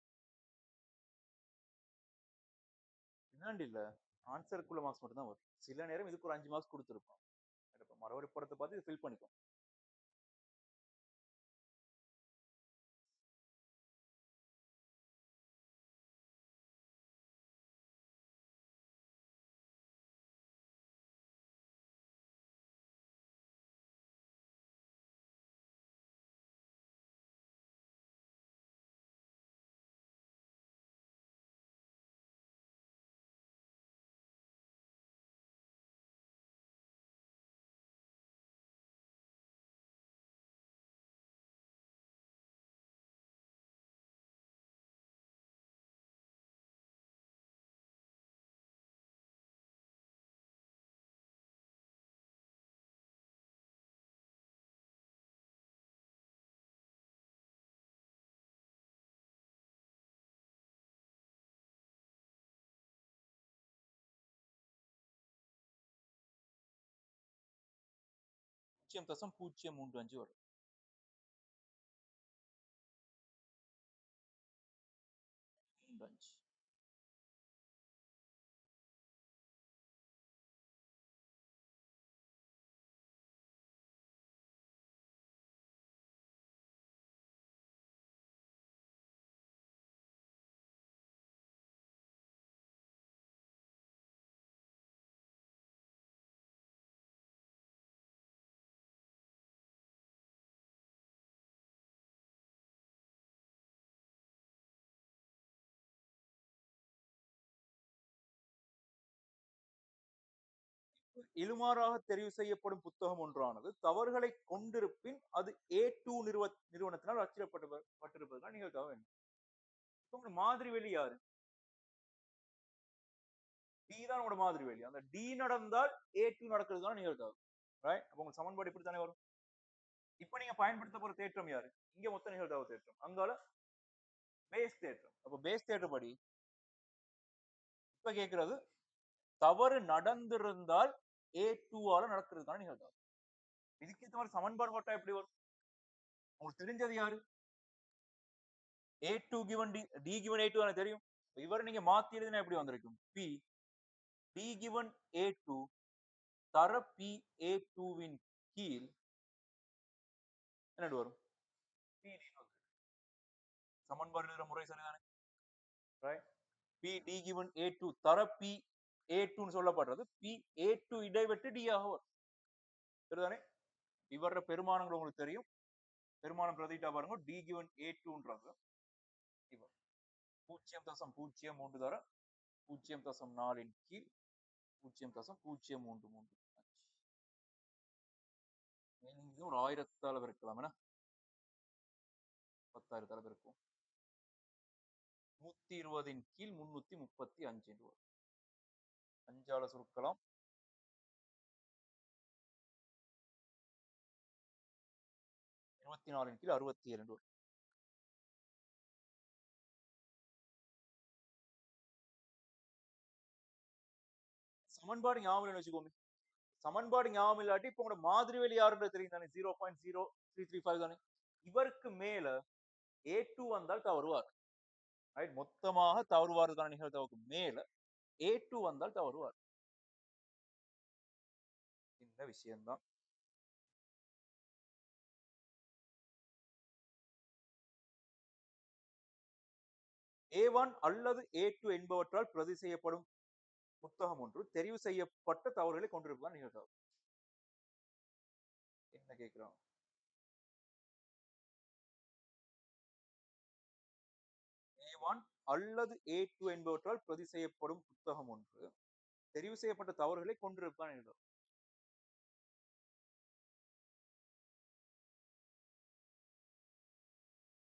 [SPEAKER 1] பின்னாடி இல்ல. ஆன்சருக்குள்ள மார்க்ஸ் மட்டும் தான் வரும். சில நேரம் இதுக்கு ஒரு 5 மார்க்ஸ் கொடுத்திருப்பான். மறுபடி படத்தை பார்த்து இது ஃபில் பண்ணிக்கோ. 0.035 வரும். இழுமாறாக தெரிவு செய்யப்படும் புத்தகம் ஒன்றானது தவறுகளை கொண்டிருப்பின் அது A2 நிறுவனத்தினால் அச்சிடப்பட்டிருப்பதுதான் நிகழ்தகவு என்ன? உங்க மாதிரி வெளி யாரு? D தான் உங்களோட மாதிரி வெளி. அந்த D நடந்தால் A2 நடக்கிறது தான் நிகழ்தகவு. ரைட்? அப்ப உங்க சமன்பாடு இப்படித்தானே வரும். இப்ப நீங்க பயன்படுத்த போற தேற்றம் யாரு? இங்க மொத்த நிகழ்தகவு தேற்றம். அங்கால பேஸ் தேற்றம். அப்ப பேஸ் தேற்றப்படி இப்ப கேட்கிறது தவறு நடந்திருந்தால் A2 ஆல நடக்கிறதுக்கான நிகழ்தகவு. இதுக்கு ஏத்த மாதிரி சமன்பாடு போட்டா எப்படி வரும்? உங்களுக்கு தெரிஞ்சது யாரு? A2 given D given A2 எனக்கு தெரியும். இவரை நீங்க மாத்தி எழுதினா எப்படி வந்திருக்கும்? P D given A2 தர P A2 வின் கீழ் என்னது வரும்? P D சமன்பாடு எழுதுற முறை சரிதானே? Right? P D given A2 தர P A2 சொல்லப்படுறது P A2 இடைவெட்டு D ஆக வரும். சரிதானே? இவர பெருமானங்கள் உங்களுக்கு தெரியும். பெருமானம் பிரதிட்டா பாருங்க D given A2ன்றது இவர் 0.03 தர 0.4 கீழ் 0.033 ஒரு 1000 பெருக்கலாம் என்ன 10,000 பெருக்கும் 120 கீழ் 335 அஞ்சால சுருக்கலாம் 24 கீழ் 62 சமன்பாடு ஞாபகம் வச்சுக்கோங்க. சமன்பாடு ஞாபகம் இல்லாட்டி இப்ப உங்களோட மாதிரி வெளி யாருன்றது தெரியும் தானே 0.0335 தானே. இவருக்கு மேல A2 வந்தால் தவறுவார். ரைட்? மொத்தமாக தவறுவாருக்கான நிகழ்தகவுக்கு மேல A2 வந்தால் தவறுவார். இந்த விஷயம்தான். A1 அல்லது A2 என்பவற்றால் பிரதி செய்யப்படும் புத்தகம் ஒன்று தெரிவு செய்யப்பட்ட தவறுகளை கொண்டிருப்பதான் நிகழ்தகவு. என்ன கேட்கிறோம்? A1 அல்லது A2 என்பவற்றால் பிரதி செய்யப்படும் புத்தகம் ஒன்று தெரிவு செய்யப்பட்ட தவறுகளை கொண்டிருப்பதான் நிகழ்தகவு.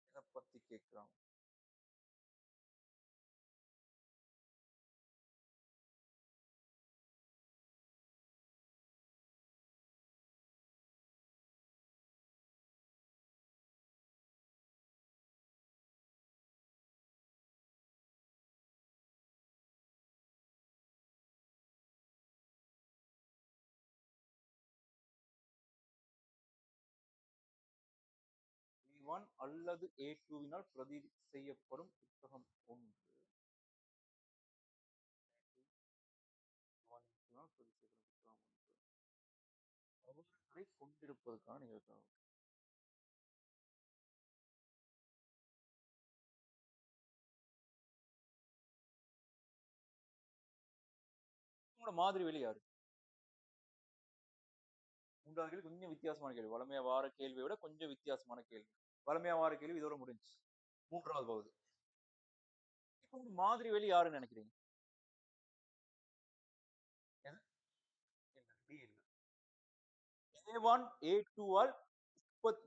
[SPEAKER 1] இதை பத்தி கேட்கிறோம். A1 அல்லது A2வினால் பிரதி செய்யப்படும் புத்தகம் ஒன்று பிரதி செய்யப்படும் புத்தகம் ஒன்று தவறுகளை கொண்டிருப்பதற்கான நிகழ்தகவு. உங்களோட மாதிரி வெளி யாரு? மூன்றாவது கேள்வி கொஞ்சம் வித்தியாசமான கேள்வி. வளமையா வார கேள்வியை விட கொஞ்சம் வித்தியாசமான கேள்வி. வளமையா வார கேள்வி இதோட முடிஞ்சு. மூன்றாவது பகுதி. இப்ப உங்க மாதிரி வெளி யாருன்னு நினைக்கிறீங்க? A1 A2ஆல்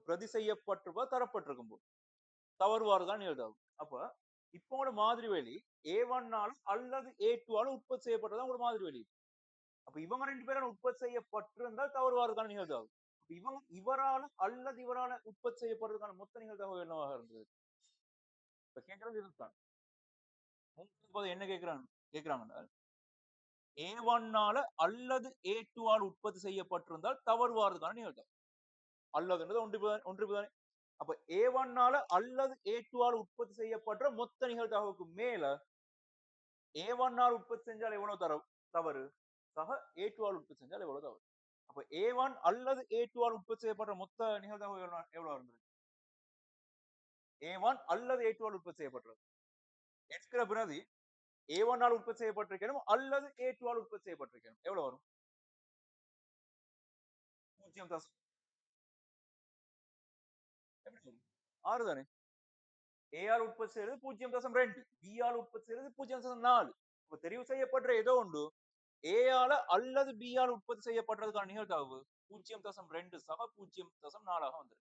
[SPEAKER 1] பிரதி செய்யப்பட்டிருப்ப தரப்பட்டிருக்கும் போது தவறுவாறு தான் நிகழ்தகவு. அப்ப இப்போ உங்களோட மாதிரி வெளி A1 அல்லது A2ஆல உற்பத்தி செய்யப்பட்டதான் உங்களோட மாதிரி வெளி. அப்ப இவங்க ரெண்டு பேரும் உற்பத்தி செய்யப்பட்டிருந்தால் தவறுவாருக்கான நிகழ்தகவு. இவரால அல்லது இவரால உற்பத்தி செய்யப்படுறதுக்கான மொத்த நிகழ்தகவு என்னவாக இருந்தது? இப்ப கேட்கறது இதுதான். என்ன கேட்கிறாங்கன்னா A1 அல்லது A2 ஆல் உற்பத்தி செய்யப்பட்டிருந்தால் தவறுவாருக்கான நிகழ்தகவு. அல்லதுன்றது ஒன்றிப்பு தானே. அப்ப A1 அல்லது A2 உற்பத்தி செய்யப்படுற மொத்த நிகழ்தகவுக்கு மேல A1 உற்பத்தி செஞ்சால் எவ்வளவு தவறு, சக A2 உற்பத்தி செஞ்சால் எவ்வளவு தவறு. அப்ப A1 அல்லது A2 உற்பத்தி செய்யப்படுற மொத்த நிகழ்தகவு எவ்வளவு இருந்தது? A1 அல்லது A2 உற்பத்தி செய்யப்படுறது எடுக்கிற பிரதி A1 உற்பத்தி செய்யப்பட்டிருக்கணும் அல்லது A2 உற்பத்தி செய்யப்பட்டிருக்கணும். எவ்வளவு வரும்? 0. எப்படி வரும்? 6 தானே. A உற்பத்தி செய்யறது 0.2, B உற்பத்தி செய்யறது 0.4. இப்ப தெரிவு செய்யப்படுற ஏதோ ஒன்று A அல்லது B உற்பத்தி செய்யப்படுறதுக்கான நிகழ்தகவு 0.2 சக 0.4 வந்திருக்கு.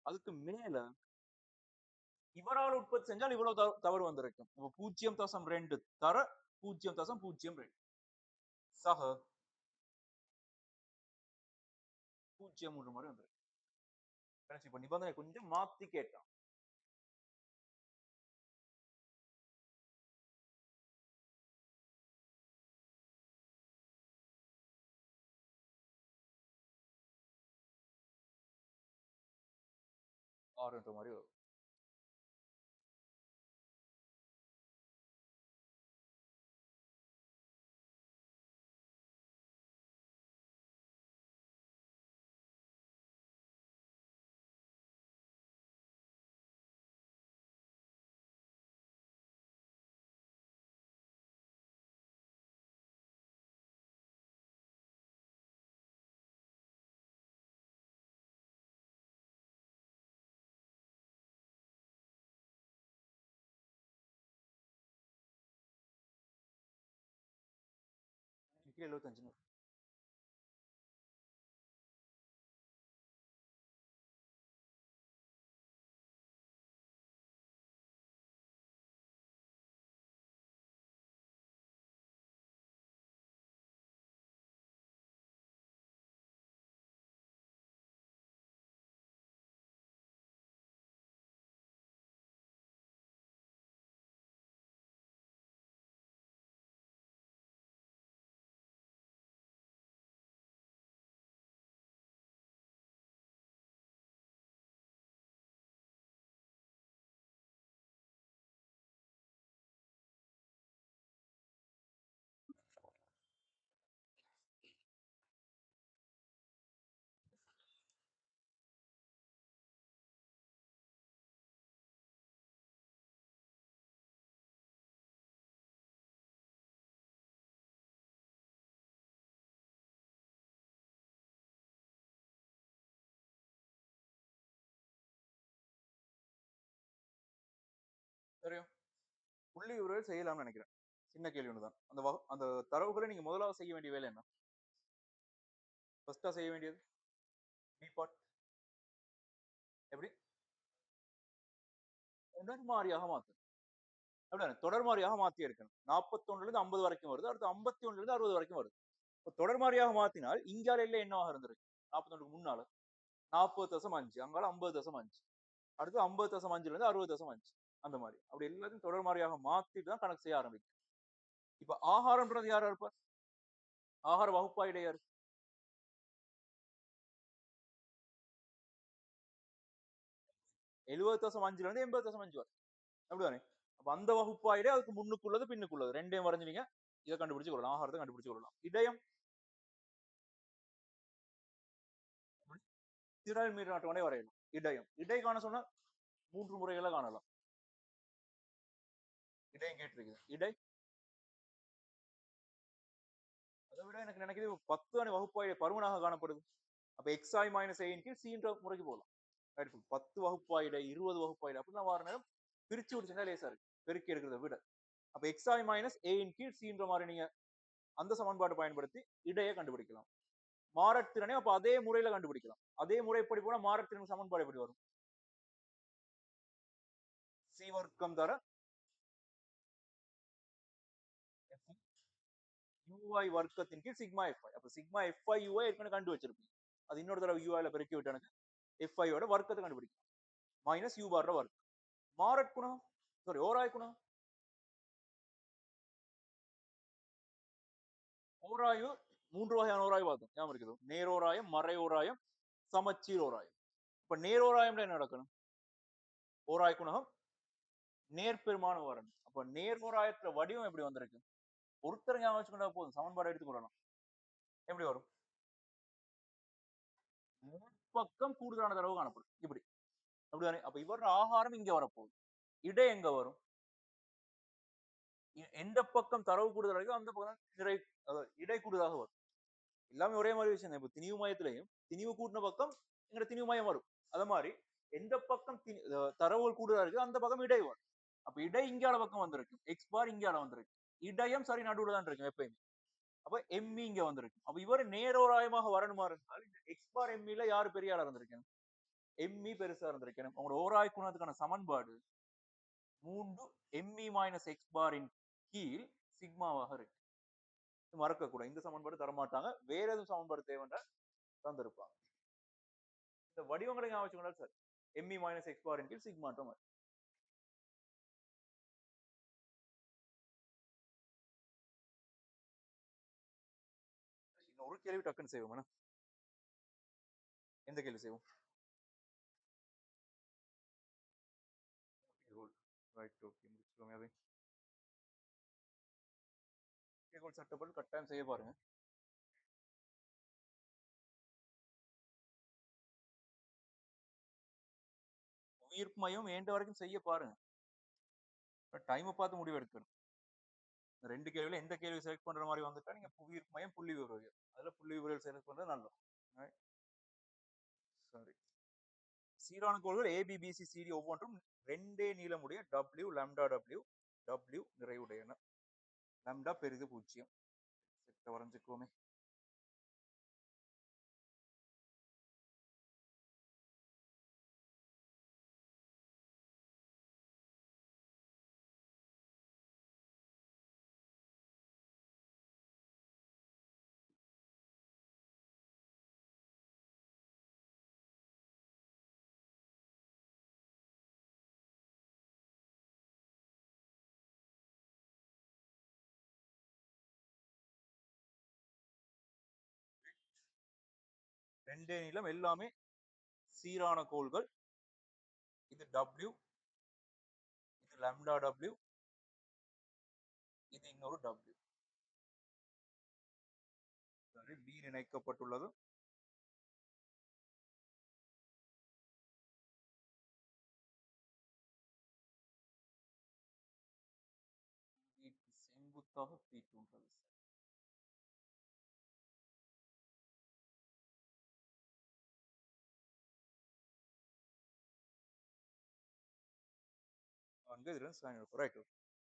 [SPEAKER 1] அதுக்கு மேல இவரால் உற்பத்தி செஞ்சால் இவ்வளவு தவறு வந்திருக்கும். 0.2 தர 0.02 சக 0.3 மாதிரி வந்திருக்கு. இப்ப நிபந்தனை கொஞ்சம் மாத்தி கேட்டான். ஆறுன்ற மாதிரி வரும். கீழே 75 தெரியும். புள்ளி விவரங்கள் செய்யலாம்னு நினைக்கிறேன். சின்ன கேள்வி ஒண்ணுதான். அந்த தரவுகளை நீங்க முதலாவது செய்ய வேண்டிய வேலை என்ன? ஃபர்ஸ்டா செய்ய வேண்டியது பி பார்ட். எப்படி? தொடர்மாறியாக மாத்து. அப்படிதானே? தொடர்மாறியாக மாத்தி எடுக்கணும். 41 இருந்து 50 வரைக்கும் வருது. அடுத்து 51 இருந்து 60 வரைக்கும் வருது. இப்ப தொடர்மாறியாக மாத்தினால் இங்கால எல்லை என்னவாக இருந்திருக்கு? 41க்கு முன்னால 40.5, அங்கால 50.5, அடுத்து 50.5 இருந்து 60.5 அந்த மாதிரி. அப்படி எல்லாத்தையும் தொடர்மாறியாக மாத்திட்டு தான் கணக்கு செய்ய ஆரம்பிக்கும். இப்ப ஆகாரம்ன்றது யாரா இருப்பா? ஆகார வகுப்பாயிட யாரு? 70.5 இருந்து 80.5 வரை. அப்படிதானே? அப்ப அந்த வகுப்பாயிட அதுக்கு முன்னுக்குள்ளது பின்னுக்குள்ளது ரெண்டையும் வரைஞ்சுவீங்க. இதை கண்டுபிடிச்சு கொள்ளலாம். ஆகாரத்தை கண்டுபிடிச்சு கொள்ளலாம். இடையம் திரள் மீற அட்டவணை வரையலாம். இடையம் இடை காண சொன்னா 3 முறைகளை காணலாம். இடையும் கேட்டிருக்குது. இடை அதை விட எனக்கு நினைக்கிறது 10 அணி வகுப்பாயிட பருமனாக காணப்படுது. அப்ப எக்ஸ்ஐ மைனஸ் ஏயின் கீழ் சீன்ற முறைக்கு போகலாம். 10 வகுப்பாயிட 20 வகுப்பாயிட அப்படின்னா வார நேரம் பிரிச்சு விடுச்சுன்னா லேசா இருக்கு பெருக்கி எடுக்கிறத விட. அப்ப எக்ஸ்ஐ மைனஸ் ஏயின் கீழ் சீன்ற மாதிரி நீங்க அந்த சமன்பாடு பயன்படுத்தி இடையை கண்டுபிடிக்கலாம். மாறத்திறனை அப்ப அதே முறையில கண்டுபிடிக்கலாம். அதே முறைப்படி போனா மாறத்திறன் சமன்பாடு எப்படி வரும்? சி வர்க்கம் தர யூஐ வர்க்கத்தின் கீழ் சிக்மா எஃப்ஐ. அப்ப சிக்மா எஃப்ஐ யூஐ ஏற்கனவே கண்டு வச்சிருப்பீங்க. அது இன்னொரு தடவை யூஐல பெருக்கி விட்டு எனக்கு எஃப்ஐயோட வர்க்கத்தை கண்டுபிடிக்கும். மைனஸ் யூ பார்ற வர்க்கம். மாறட் குணகம் சாரி ஓராய் குணகம். ஓராயு 3 வகையான ஓராய் பார்த்தோம். ஞாபகம் இருக்குது. நேரோராயம், மறை ஓராயம், சமச்சீர் ஓராயம். இப்ப நேரோராயம்ல என்ன நடக்கணும்? ஓராய் குணகம் நேர்பெருமானம் வரணும். அப்ப நேர்மோராயத்துல வடிவம் எப்படி வந்திருக்கு? ஒருத்தர் ஞாபகம் வச்சுக்கிட்டா போதும். சமன்பாடு எடுத்துக்கிடணும். எப்படி வரும்? முற்பக்கம் கூடுதலான தரவு காணப்படும். இப்படி. அப்படிதானே? அப்ப இவரோட ஆகாரம் இங்க வரப்போகுது. இடை எங்க வரும்? எந்த பக்கம் தரவு கூடுதலா இருக்கோ அந்த பக்கம் தான் இடை கூடுதலாக வரும். எல்லாமே ஒரே மாதிரி விஷயம் தான். இப்ப திணிவு மையத்திலையும் திணிவு கூட்டின பக்கம் எங்கட திணிவு மையம் வரும். அத மாதிரி எந்த பக்கம் தரவுகள் கூடுதலா இருக்கு அந்த பக்கம் இடை வரும். அப்ப இடை இங்கால பக்கம் வந்திருக்கு. எக்ஸ் பார் இங்கால வந்திருக்கு. இடையும் சரி நடுவுல தான் இருக்கும் எப்பயுமே. அப்ப எம்மி இங்க வந்திருக்கு. அப்ப இவர் நேரோராயமாக வரணுமா இருந்தால் இந்த எக்ஸ் பார் எம்மில யாரு பெரிய ஆளா இருந்திருக்கணும்? எம்மி பெருசா இருந்திருக்கணும். உங்களோட ஓராய் குணத்துக்கான சமன்பாடு 3 எம்மி மைனஸ் எக்ஸ் பாரின் கீழ் சிக்மாவாக இருக்கு. மறக்க கூட இந்த சமன்பாடு தரமாட்டாங்க. வேற எதுவும் சமன்பாடு தேவைன்னா தந்திருப்பாங்க. இந்த வடிவங்களை ஞாபகம் வச்சுக்கொண்டால் சார் எம்மி மைனஸ் எக்ஸ் பாரின் கீழ் சிக்மாட்டம் இன்னும் ஒரு கேள்வி டக்குன்னு செய்வோம். எந்த கேள்வி செய்வோம்? ரைட் ஓகே முடிச்சுக்கோங்க. அதை சட்டப்படி கட்டாயம் செய்ய பாருங்க. உயிர்ப்பு மையம் வேண்ட வரைக்கும் செய்ய பாருங்க. டைமை பார்த்து முடிவு எடுக்கணும். ரெண்டு கேள்வியில எந்த கேள்வி செலக்ட் பண்ற மாதிரி வந்துட்டா நீங்க உயிர்ப்பு மையம் புள்ளி விவரவியல் அதுல புள்ளி விவரவியல் செலக்ட் பண்றது நல்லது. சரி, சீரான கோள்கள் ABBCD ஒவ்வொன்றும் 2 நீளமுடைய W lambda W நிறைவுடையன. lambda பெரிது 0. வரைஞ்சுக்கோமே. ரெண்டே நீளம் எல்லாமே சீரான கோள்கள். இது W, இது lambda W, இது இன்னொரு W. சரி, B இணைக்கப்பட்டுள்ளது. செங்குத்தாக P2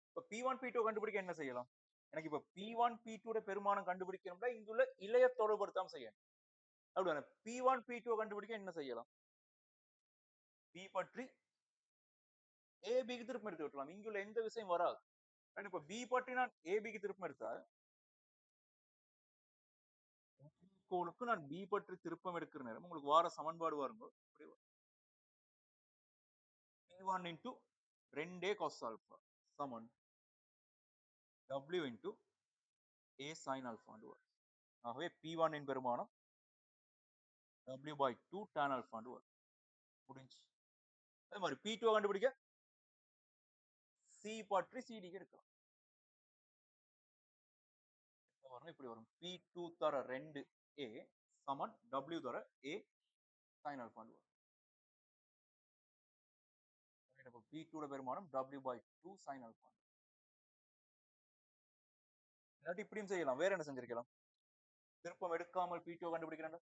[SPEAKER 1] இப்ப P1 P2 கண்டுபிடிக்க என்ன செய்யலாம்? எனக்கு இப்ப P1 P2 பெருமானம் கண்டுபிடிக்கணும்னா இங்குள்ள இளைய தொடர்படுத்தாம செய்யணும். அப்படிதானே? P1 P2 கண்டுபிடிக்க என்ன செய்யலாம்? B பற்றி ABக்கு திருப்பம் எடுத்து விட்டலாம். இங்குள்ள எந்த விஷயம் வராது. இப்ப B பற்றி நான் ABக்கு திருப்பம் எடுத்தால் கோளுக்கு நான் B பற்றி திருப்பம் எடுக்கிற நேரம் உங்களுக்கு வார சமன்பாடு வருங்க. P1 into 2 cos alpha Saman W into A sin alpha. ஆகவே P1 இன் பெருமானம் W by 2 tan alpha முடிஞ்சு. அதே மாதிரி P2 கண்டுபிடிக்க C பற்றி CD எடுக்கலாம். இப்படி வரும் P2 தர 2A சமன் W தர A sin alpha. P2 பெருமானம் W by 2 sin alpha. இல்லாட்டி இப்படியும் செய்யலாம். வேற என்ன செஞ்சிருக்கலாம்? திருப்பம் எடுக்காமல் P2 கண்டுபிடிக்கிறேன்.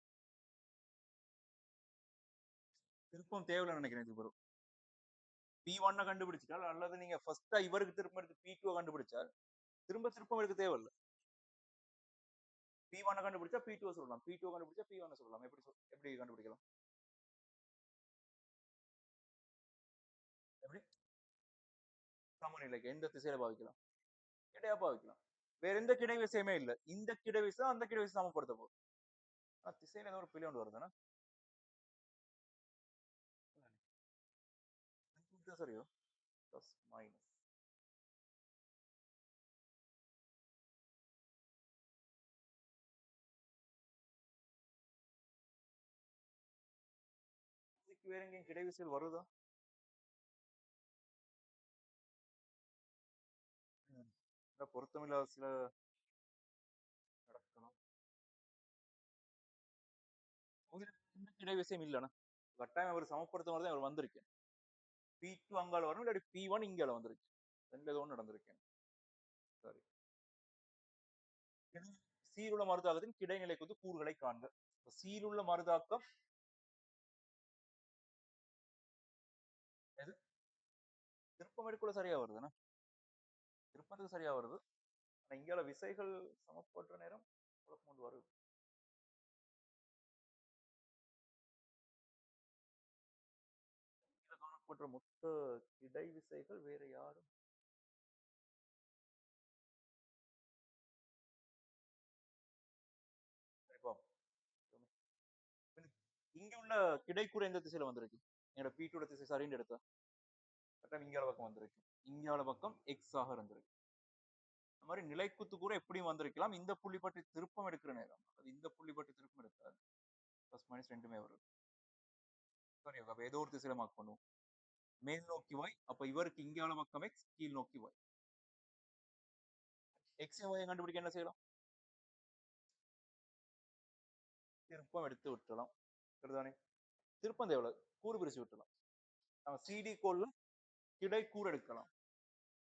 [SPEAKER 1] திருப்பம் தேவையில்லை நினைக்கிறேன். இது வரும் P1 கண்டுபிடிச்சால் அல்லது நீங்க ஃபர்ஸ்டா இவருக்கு திருப்பம் எடுத்து P2 கண்டுபிடிச்சால் திருப்பம் எடுக்க தேவையில்லை. P1 கண்டுபிடிச்சா P2 சொல்லலாம். P2 கண்டுபிடிச்சா P1 சொல்லலாம். எப்படி கண்டுபிடிக்கலாம்? எப்படி? சமநிலைக்கு எந்த திசையில பாவிக்கலாம்? கிடையா பாவிக்கலாம். வேற எந்த கிடை விஷயமே இல்ல. இந்த கிடை விஷயம் அந்த கிடை விஷயம் சமப்படுத்த போகுது. திசையில ஏதோ ஒரு பிழை ஒன்று வருதுன்னா சரியோ பிளஸ் மைனஸ் வேற எங்கேயும் கிடைவிசைகள் வருதா? ம். பொருத்தமில்லாத சில நடக்கலாம். இதுல எந்த கிடைவிசையும் இல்லண்ணா. கட்டாயம் அவர் சமப்படுத்த மாரி தான் அவர் வந்திருக்கு. P2 அங்கால வரணும். இல்லாட்டி P1 இங்கால வந்திருக்கு. 2ல ஏதோ ஒண்ணு நடந்திருக்கு. சரி. சீருள்ள மறுதாக்கத்தின் கிடைநிலை குறித்து கூறுகளை காண்க. சீருள்ள மறுதாக்கம் எது? திருப்பம் எடுக்கக்குள்ள சரியா வருதுண்ணா. திருப்பத்துக்கு சரியா வருது. ஆனா இங்கால விசைகள் சமப்படுற நேரம் குழப்பம் கொண்டு வருது. இதுல காணப்படுற மொத்த கிடை விசைகள் வேற யாரும் சரி பாப்போம். இங்க உள்ள கிடைக்கூறு எந்த திசையில வந்திருக்கு? என்னோட P2 திசை சரின்னு எடுத்தா கரெக்டா இங்கால பக்கம் வந்திருக்கு. இங்கால பக்கம் X ஆக இருந்திருக்கு. இந்த மாதிரி நிலைக்குத்து கூட எப்படியும் வந்திருக்கலாம். இந்த புள்ளி பற்றி திருப்பம் எடுக்கிற நேரம். அது இந்த புள்ளி பற்றி திருப்பம் எடுத்தால் பிளஸ் மைனஸ் ரெண்டுமே வரும். சரி அப்ப ஏதோ ஒரு திசையில மார்க் பண்ணுவோம். மேல் நோக்கி y. அப்ப இவருக்கு இங்கால பக்கம் x, கீழ் நோக்கி y. x y கண்டுபிடிக்க என்ன செய்யலாம்? திருப்பம் எடுத்து விட்டுலாம். சரிதானே? திருப்பம் தேவையில்ல. கூறு பிரிச்சு விட்டுலாம். நம்ம CD கோல்ல கிடை கூறு எடுக்கலாம்.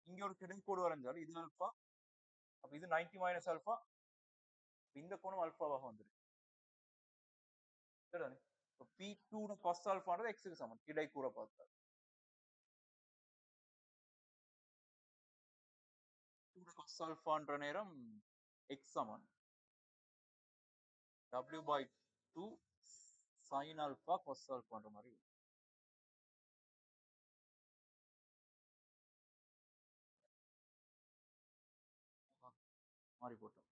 [SPEAKER 1] இங்க ஒரு கிடை கோடு வரைஞ்சால் இது ஆல்பா. அப்ப இது 90 மைனஸ் ஆல்பா. இந்த கோணம் ஆல்பாவாக வந்துருக்கு. சரிதானே? P2 cos ஆல்பான்றது x க்கு சமம். கிடை கூற பார்த்தா. 2 cos ஆல்பான்ற நேரம் x சமம் w by 2 sin alpha cos ஆல்பான்ற மாதிரி மாறி போட்டோம்.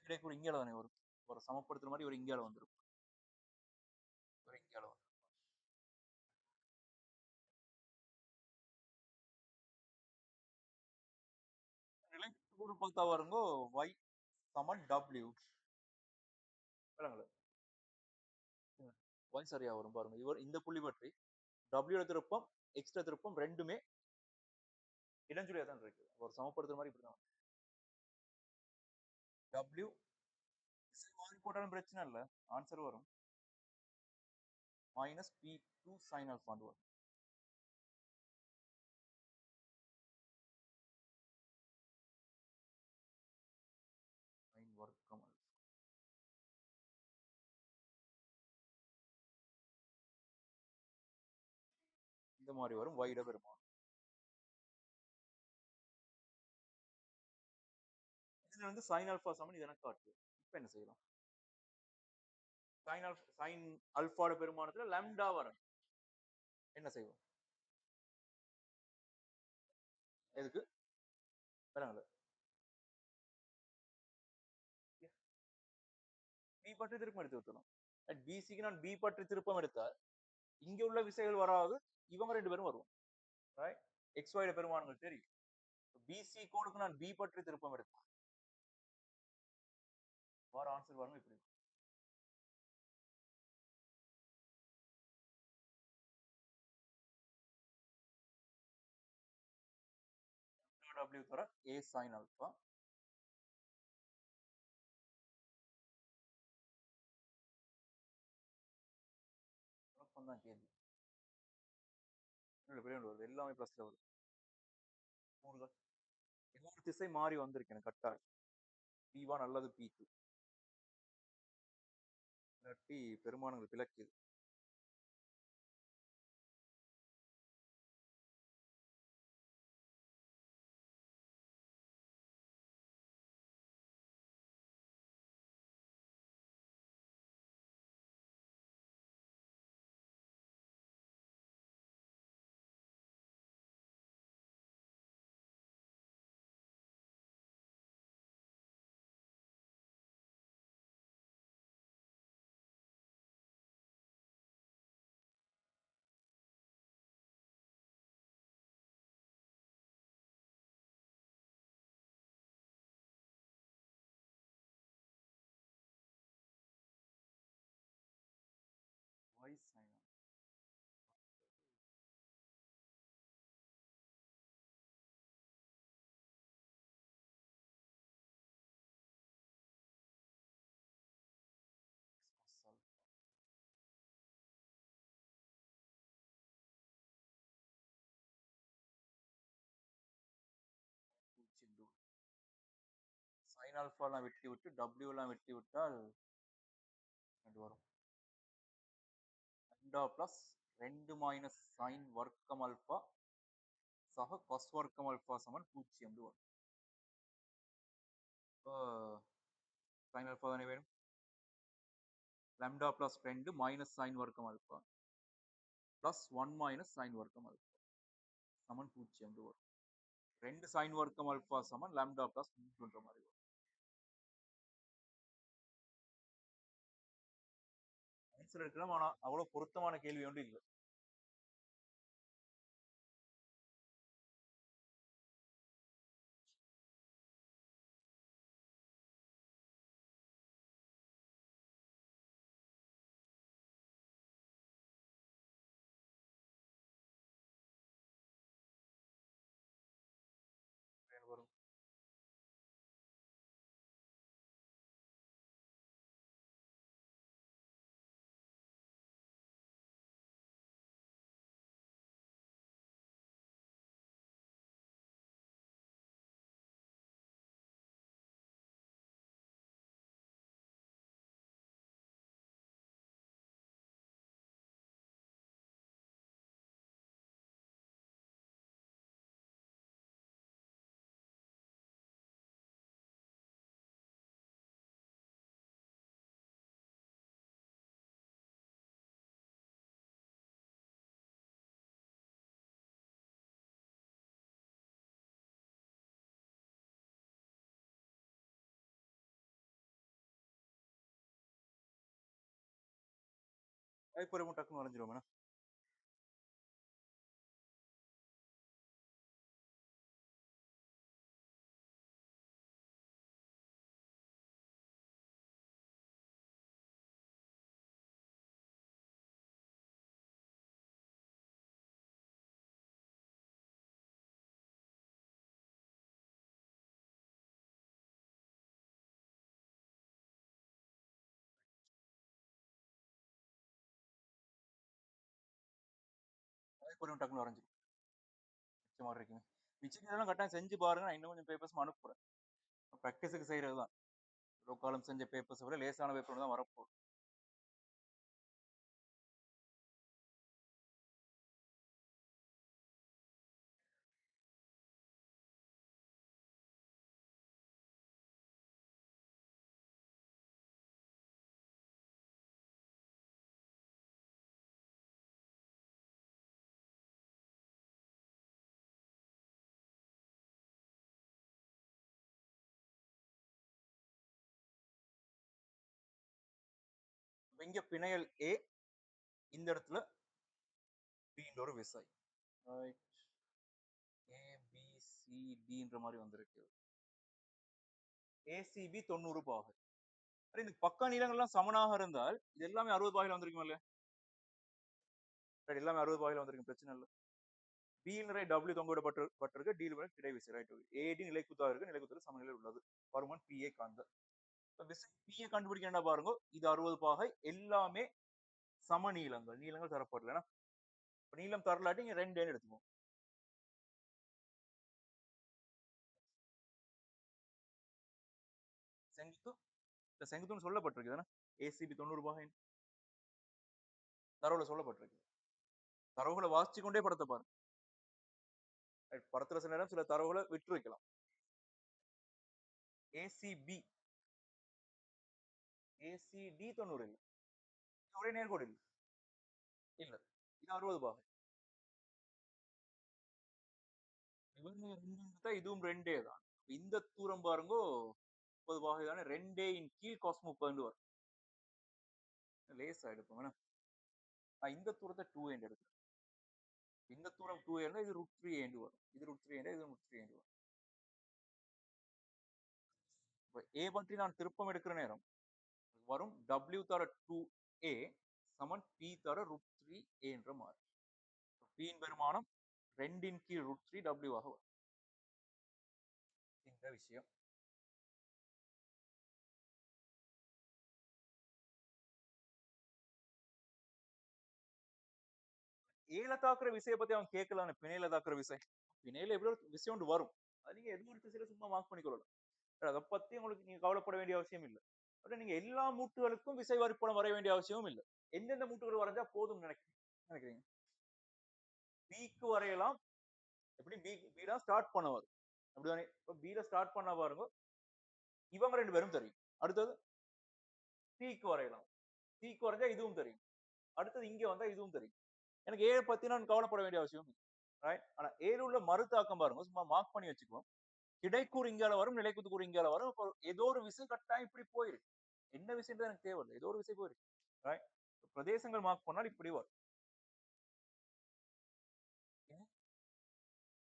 [SPEAKER 1] கிடைக்கூட இங்கால தானே வரும். ஒரு சமப்படுத்துற மாதிரி ஒரு இங்கால வந்துரும். ஒரு இங்கால வரும். நிலைக்கூறு பார்த்தா வருங்கோ y சமன் w. விளங்கல? y சரியா வரும் பாருங்க. இவர் இந்த புள்ளி பற்றி w ட திருப்பம் x ட திருப்பம் ரெண்டுமே இடஞ்சுழியா தான் இருக்கு. ஒரு சமப்படுத்துற மாதிரி இப்படிதான். w திசை மாறி போட்டாலும் பிரச்சனை இல்ல. ஆன்சர் வரும். மைனஸ் P2 sin ஆல்பான்னு வரும். sin வர்க்கம் ஆல்பா. இந்த மாதிரி வரும் y ட பெருமானம். இதுல வந்து sin ஆல்பா சமன் இது எனக்கு காட்டு. இப்ப என்ன செய்யலாம்? sin ஆல்பாவோட பெருமானத்துல lambda வரும். என்ன செய்வோம்? எதுக்கு? விளங்கல? B பற்றி திருப்பம் எடுத்து விட்டுணும். BCக்கு நான் B பற்றி திருப்பம் எடுத்தால் இங்க உள்ள விசைகள் வராது. இவங்க ரெண்டு பேரும் வருவோம். ரைட்? XY ட பெருமானங்கள் தெரியும். BC கோடுக்கு நான் B பற்றி திருப்பம் எடுத்தேன். வார ஆன்சர் பாருங்க இப்படி. W தர A sin ஆல்பா. குழப்பம் தான் கேள்வி. வருது. எல்லாமே பிளஸ்ல வருது. கூறுகள். ஏதோ ஒரு திசை மாறி வந்திருக்கு எனக்கு கட்டாயம். P1 அல்லது P2. இல்லாட்டி பெருமானங்கள் விளக்கியது. sin alpha எல்லாம் வெட்டி விட்டு w எல்லாம் வெட்டி விட்டால் இது வரும் lambda plus 2 minus sin வர்க்கம் alpha சக cos வர்க்கம் alpha சமன் 0 என்று வரும். sin alpha தானே வேணும். lambda plus 2 minus sin வர்க்கம் alpha plus 1 minus sin வர்க்கம் alpha சமன் 0 என்று வரும். 2 sin வர்க்கம் alpha சமன் lambda plus 3 என்ற மாதிரி வரும். ஆன்சர் எடுக்கலாம், ஆனா அவ்வளவு பொருத்தமான கேள்வி ஒன்று இல்லை. வரும் வாய்ப்பு டக்குன்னு வரைஞ்சிருவோம். வாய்ப்பு டக்குன்னு வரைஞ்சிரும். மிச்சமா இருக்குங்க. மிச்சம் இதெல்லாம் கட்டாயம் செஞ்சு பாருங்க. நான் இன்னும் கொஞ்சம் பேப்பர்ஸ் அனுப்புறேன். ப்ராக்டிஸுக்கு செய்யறது தான். இவ்வளோ காலம் செஞ்ச பேப்பர்ஸ் விட லேசான பேப்பர் தான் வரப்போகுது. இங்க பிணையல் A, இந்த இடத்துல Bன்ற ஒரு விசை. ABCDன்ற மாதிரி வந்திருக்கு. ACB 90 பாகை. இந்த பக்க நீளங்கள்லாம் சமனாக இருந்தால் இது எல்லாமே 60 பாகையில வந்திருக்கும் இல்லையா? எல்லாமே 60 பாகையில வந்திருக்கும், பிரச்சனை இல்லை. B நிறை W தொங்க விடப்பட்டிருக்கு, D கிடை விசை, ரைட். AD நிலைக்குத்தாக இருக்கு, நிலைக்குத்தில் சமநிலை உள்ளது. பருமன் PA காண்க. விசை P கண்டுபிடிக்க என்ன பாருங்க, இது 60 பாகை, எல்லாமே சம நீளங்கள், நீளங்கள் தரப்படல. நீளம் தரலாட்டி இங்க 2 எடுத்துக்கோம். செங்குத்து இந்த செங்குத்துன்னு சொல்லப்பட்டிருக்கு தானே, ஏசிபி 90 பாகை தரவுல சொல்லப்பட்டிருக்கு. தரவுகளை வாசிச்சு கொண்டே படத்தை பாருங்க. படத்துல சில நேரம் சில தரவுகளை விட்டு வைக்கலாம். ஏசிபி ஏசிடி 90 இல்லை, ஒரே நேர்கோடு இல்லை, இல்ல இது 60 பாகை. இதுவும் 2 தான். இந்த தூரம் பாருங்க 30 பாகை தானே, 2 இன் கீழ் cos 30 வரும். லேசா எடுப்போம். இந்த தூரத்தை 2 என்று எடுக்கிறேன். இந்த தூரம் 2 என்றா இது √3 என்று வரும், இது √3 என்றா இது √3 என்று வரும். A பற்றி நான் திருப்பம் எடுக்கிற நேரம் வரும் W தர 2A சமன் P தர √3A என்ற மாதிரி. P இன் பெருமானம் 2 இன் கீழ் √3 W ஆக வரும். இந்த விஷயம் ஏல தாக்குற விசையை பத்தி அவன் கேட்கலாம். பிணையில தாக்குற விசை, பிணையில எவ்வளவு விஷயம் ஒன்று வரும், அது நீங்க எது ஒரு திசையில சும்மா மார்க் பண்ணிக்கொள்ளலாம். அதை பத்தி உங்களுக்கு நீங்க கவலைப்பட வேண்டிய அவசியம் இல்லை. அப்ப நீங்க எல்லா மூட்டுகளுக்கும் விசை வரைபடம் வரைய வேண்டிய அவசியமும் இல்லை. எந்தெந்த மூட்டுகள் வரைஞ்சா போதும் நினைக்கிறீங்க? பிக்கு வரையலாம். எப்படி பி தான் ஸ்டார்ட் பண்ண வரும். அப்படிதானே? இப்ப பில ஸ்டார்ட் பண்ண பாருங்க. இவங்க 2 பேரும் தெரியும். அடுத்தது சிக்கு வரையலாம். சிக்கு வரைஞ்சா இதுவும் தெரியும். அடுத்தது இங்க வந்தா இதுவும் தெரியும். எனக்கு ஏ பத்தி நான் கவலைப்பட வேண்டிய அவசியம் இல்லை. ரைட்? ஆனா ஏல உள்ள மறுதாக்கம் பாருங்க. சும்மா மார்க் பண்ணி வச்சுக்குவோம். கிடைக்கூறு இங்கால வரும், நிலைக்குத்துக்கூறு இங்கால வரும். அப்ப ஏதோ ஒரு விசை கட்டாயம் இப்படி போயிருக்கு. என்ன விஷயம் எனக்கு தேவையில்லை. ஏதோ ஒரு விசை போயிருக்கு. ரைட்? பிரதேசங்கள் மார்க் பண்ணால் இப்படி வரும்.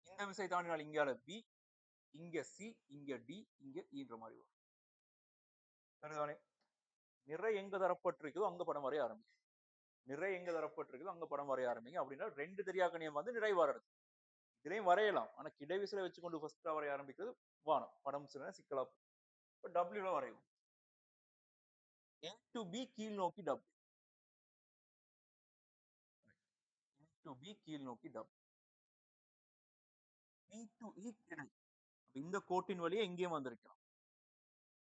[SPEAKER 1] இந்த விசை தாண்டினால் இங்கால பி, இங்க சி, இங்க டி, இங்க ஈன்ற மாதிரி வரும். சரிதானே? நிறை எங்க தரப்பட்டிருக்குதோ அங்க படம் வரைய ஆரம்பிக்கும். நிறை எங்க தரப்பட்டிருக்குதோ அங்க படம் வரைய ஆரம்பிக்கும். அப்படின்னா 2 தெரியாக்கணியம் வந்து நிறை வர்றது. இதுலயும் வரையலாம். ஆனா கிடைவிசில வச்சுக்கொண்டு ஃபர்ஸ்டா வரைய ஆரம்பிக்கிறது வானம். படம் சிக்கலா இப்ப டபிள்யூல வரையும். A to B கீழ் நோக்கி W. A to B கீழ் நோக்கி W. E to E கிடை. அப்ப இந்த கோட்டின் வழியே எங்கேயும் வந்திருக்கலாம்.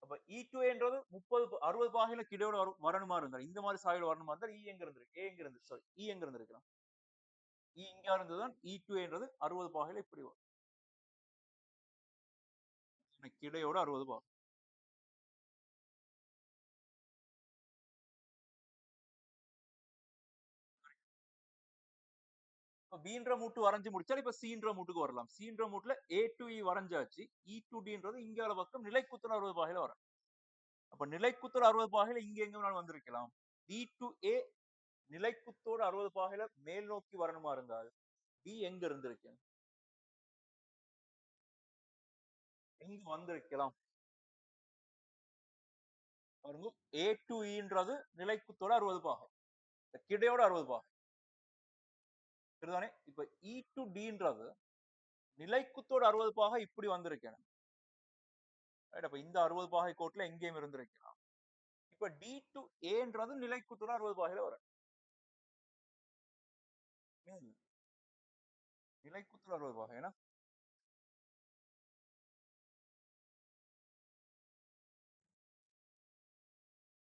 [SPEAKER 1] அப்ப E2என்றது 60 பாகையில கிடையோட வரணுமா இருந்தா இந்த மாதிரி சாயல் வரணுமா இருந்தா E எங்க இருந்திருக்கு? A எங்க இருந்து சாரி E எங்க இருந்திருக்கலாம்? E இங்க இருந்துதான் E2 என்றது 60 பாகையில இப்படி வரும். கிடையோட 60 பாகை. இப்ப பீன்ற மூட்டு வரைஞ்சு முடிச்சா இப்ப சீன்ற மூட்டுக்கு வரலாம். சீன்ற மூட்டுல A to E வரைஞ்சாச்சு. E to Dன்றது இங்கால பக்கம் நிலைக்குத்தல் 60 பாகையில வரும். அப்ப நிலைக்குத்தல் 60 பாகையில இங்க எங்க வேணாலும் வந்திருக்கலாம். D to A நிலைக்குத்தோடு 60 பாகையில மேல் நோக்கி வரணுமா இருந்தால் D எங்க இருந்திருக்கு? எங்க வந்திருக்கலாம்? பாருங்க A to Eன்றது நிலைக்குத்தோட 60 பாகை. கிடையோட 60 பாகை. சரிதானே? இப்ப E to Dன்றது நிலைக்குத்தோட 60 பாகை இப்படி வந்திருக்கேன். அப்ப இந்த 60 பாகை கோட்ல எங்கேயும் இருந்திருக்கலாம். இப்ப D to Aன்றது நிலைக்குத்தோட 60 பாகையில வரும். நிலைக்குத்தோட 60 பாகை. ஏன்னா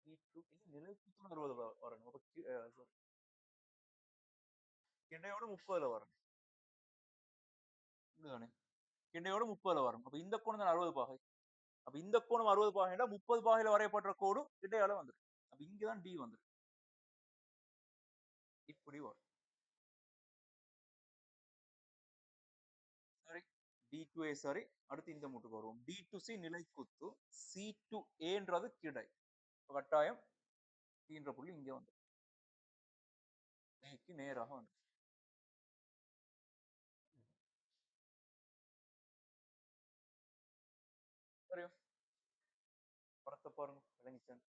[SPEAKER 1] D to E நிலைக்குத்தோட 60 வரணும். அப்ப கிடையோட 30ல வரணும். இதுதானே? கிடையோட 30ல வரும். அப்ப இந்த கோணம் தான் 60 பாகை. அப்ப இந்த கோணம் 60 பாகைன்னா 30 பாகையில வரையப்படுற கோடும் கிடையால வந்துருக்கு. அப்ப இங்கதான் D வந்துருக்கு. இப்படி வரும். சரி. D to A சரி. அடுத்து இந்த மூட்டுக்கு வருவோம். D to C நிலைக்குத்து. C to Aன்றது கிடை. கட்டாயம் Cன்ற புள்ளி இங்க வந்து Aக்கு நேராக வந்து சரியா? படத்தை பாருங்க. விளங்கிச்சேன்.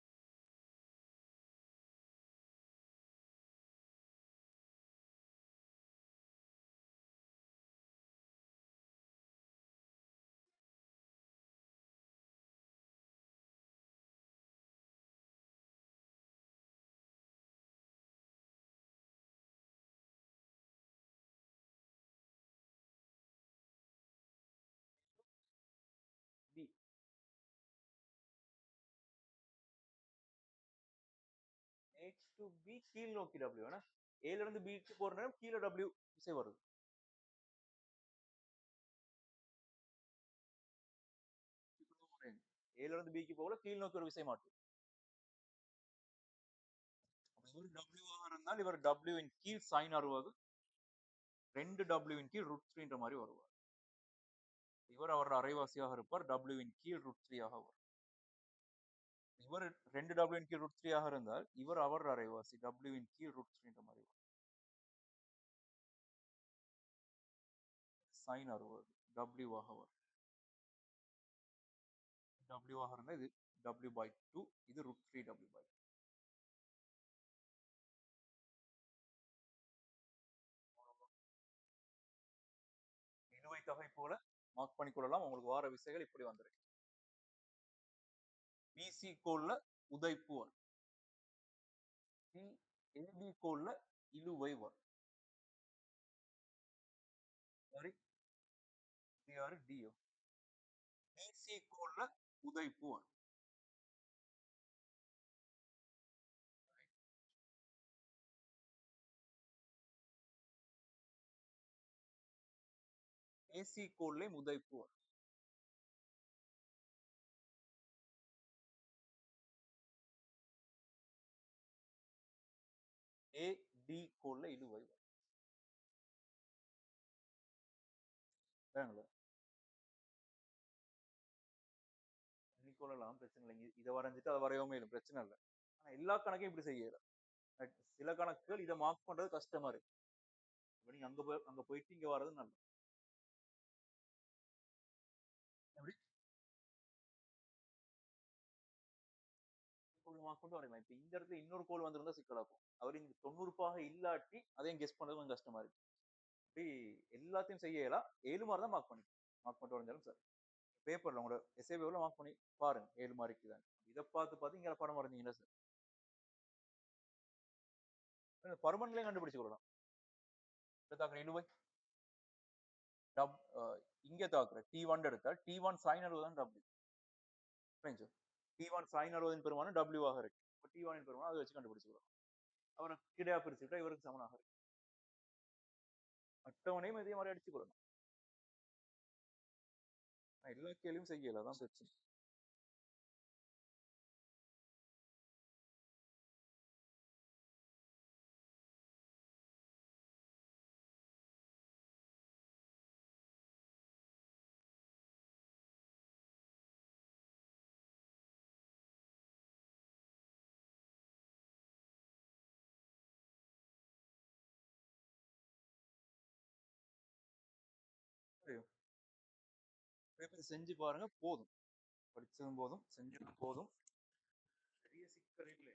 [SPEAKER 1] B H to B கீழ் நோக்கி W. ஆனா Aல இருந்து B க்கு போற நேரம் கீழே W விசை வருது. Aல இருந்து B க்கு போகல கீழ் நோக்கி ஒரு விசை மாற்று. இவர் W ஆக இருந்தால் இவர் W இன் கீழ் sin 60 2 W இன் கீழ் √3 மாதிரி வருவார். இவர் அவர் அரைவாசியாக இருப்பார். W இன் கீழ் √3 ஆக வரும். இவர் 2 W இன் கீழ் √3 ஆக இருந்தால் இவர் அவர் அரைவாசி W இன் கீழ் √3 மாதிரி வரும். sin 60 W ஆக வரும். W ஆக இருந்தால் இது W/2 இது √3W/2. இழுவை தொகை போல மார்க் பண்ணிக்கொள்ளலாம். உங்களுக்கு வார விசைகள் இப்படி வந்துருக்கு. BC கோல்ல உதைப்பு வரும். AB கோல்ல இழுவை வரும். சரி. இது யாரு? DO. BC கோல்ல உதைப்பு வரும். ஏசி கோட்லயும் உதைப்பு வரும். ஏடி கோட்ல இழுவை வரும். சரிங்களா? எண்ணிக்கொள்ளலாம் பிரச்சனை இல்லைங்க. இதை வரைஞ்சிட்டு அதை வரையவும் இல்லை பிரச்சனை இல்லை. ஆனா எல்லா கணக்கையும் இப்படி செய்யல. சில கணக்குகள் இதை மார்க் பண்றது கஷ்டமா இருக்கு. இப்ப நீங்க அங்க போயிட்டு இங்க வர்றது நல்லது. எப்படி மார்க் கொண்டு வரையலாம். இப்ப இந்த இடத்துல இன்னொரு கோல் வந்திருந்தா சிக்கலாக்கும். அவர் இங்க 90 பாக இல்லாட்டி அதையும் கெஸ் பண்றது கொஞ்சம் கஷ்டமா இருக்கு. அப்படி எல்லாத்தையும் செய்ய இயலாம். 7 மார்க் தான் மார்க் பண்ணி மார்க் பண்ணிட்டு வரைஞ்சாலும் சார் பேப்பர்ல உங்களோட எஸ்ஏ பேப்பர்ல மார்க் பண்ணி பாருங்க 7 மார்க்கு தான். இதை பார்த்து இங்க படம் வரைஞ்சீங்கன்னா சார் பர்மனன்ட்லயும் கண்டுபிடிச்சு கொள்ளலாம். தாக்குற இழுவை டப் இங்க தாக்குற T1 எடுத்தா T1 sin 60 தான் W. T1 sin 60 பெருமானம் W ஆக இருக்கு. இப்போ T1 பெருமானம் அதை வச்சு கண்டுபிடிச்சு கொள்ளலாம். அவரை கிடையா பிரிச்சுட்டா இவருக்கு சமனாக இருக்கு. அட்டவணையும் இதே மாதிரி அடிச்சு கொள்ளணும். எல்லா கேள்வியும் செய்யல அதான் பிரச்சனை. பேப்பர் செஞ்சு பாருங்க போதும். படிச்சதும் போதும் செஞ்சதும் போதும். பெரிய சிக்கல் இல்லை.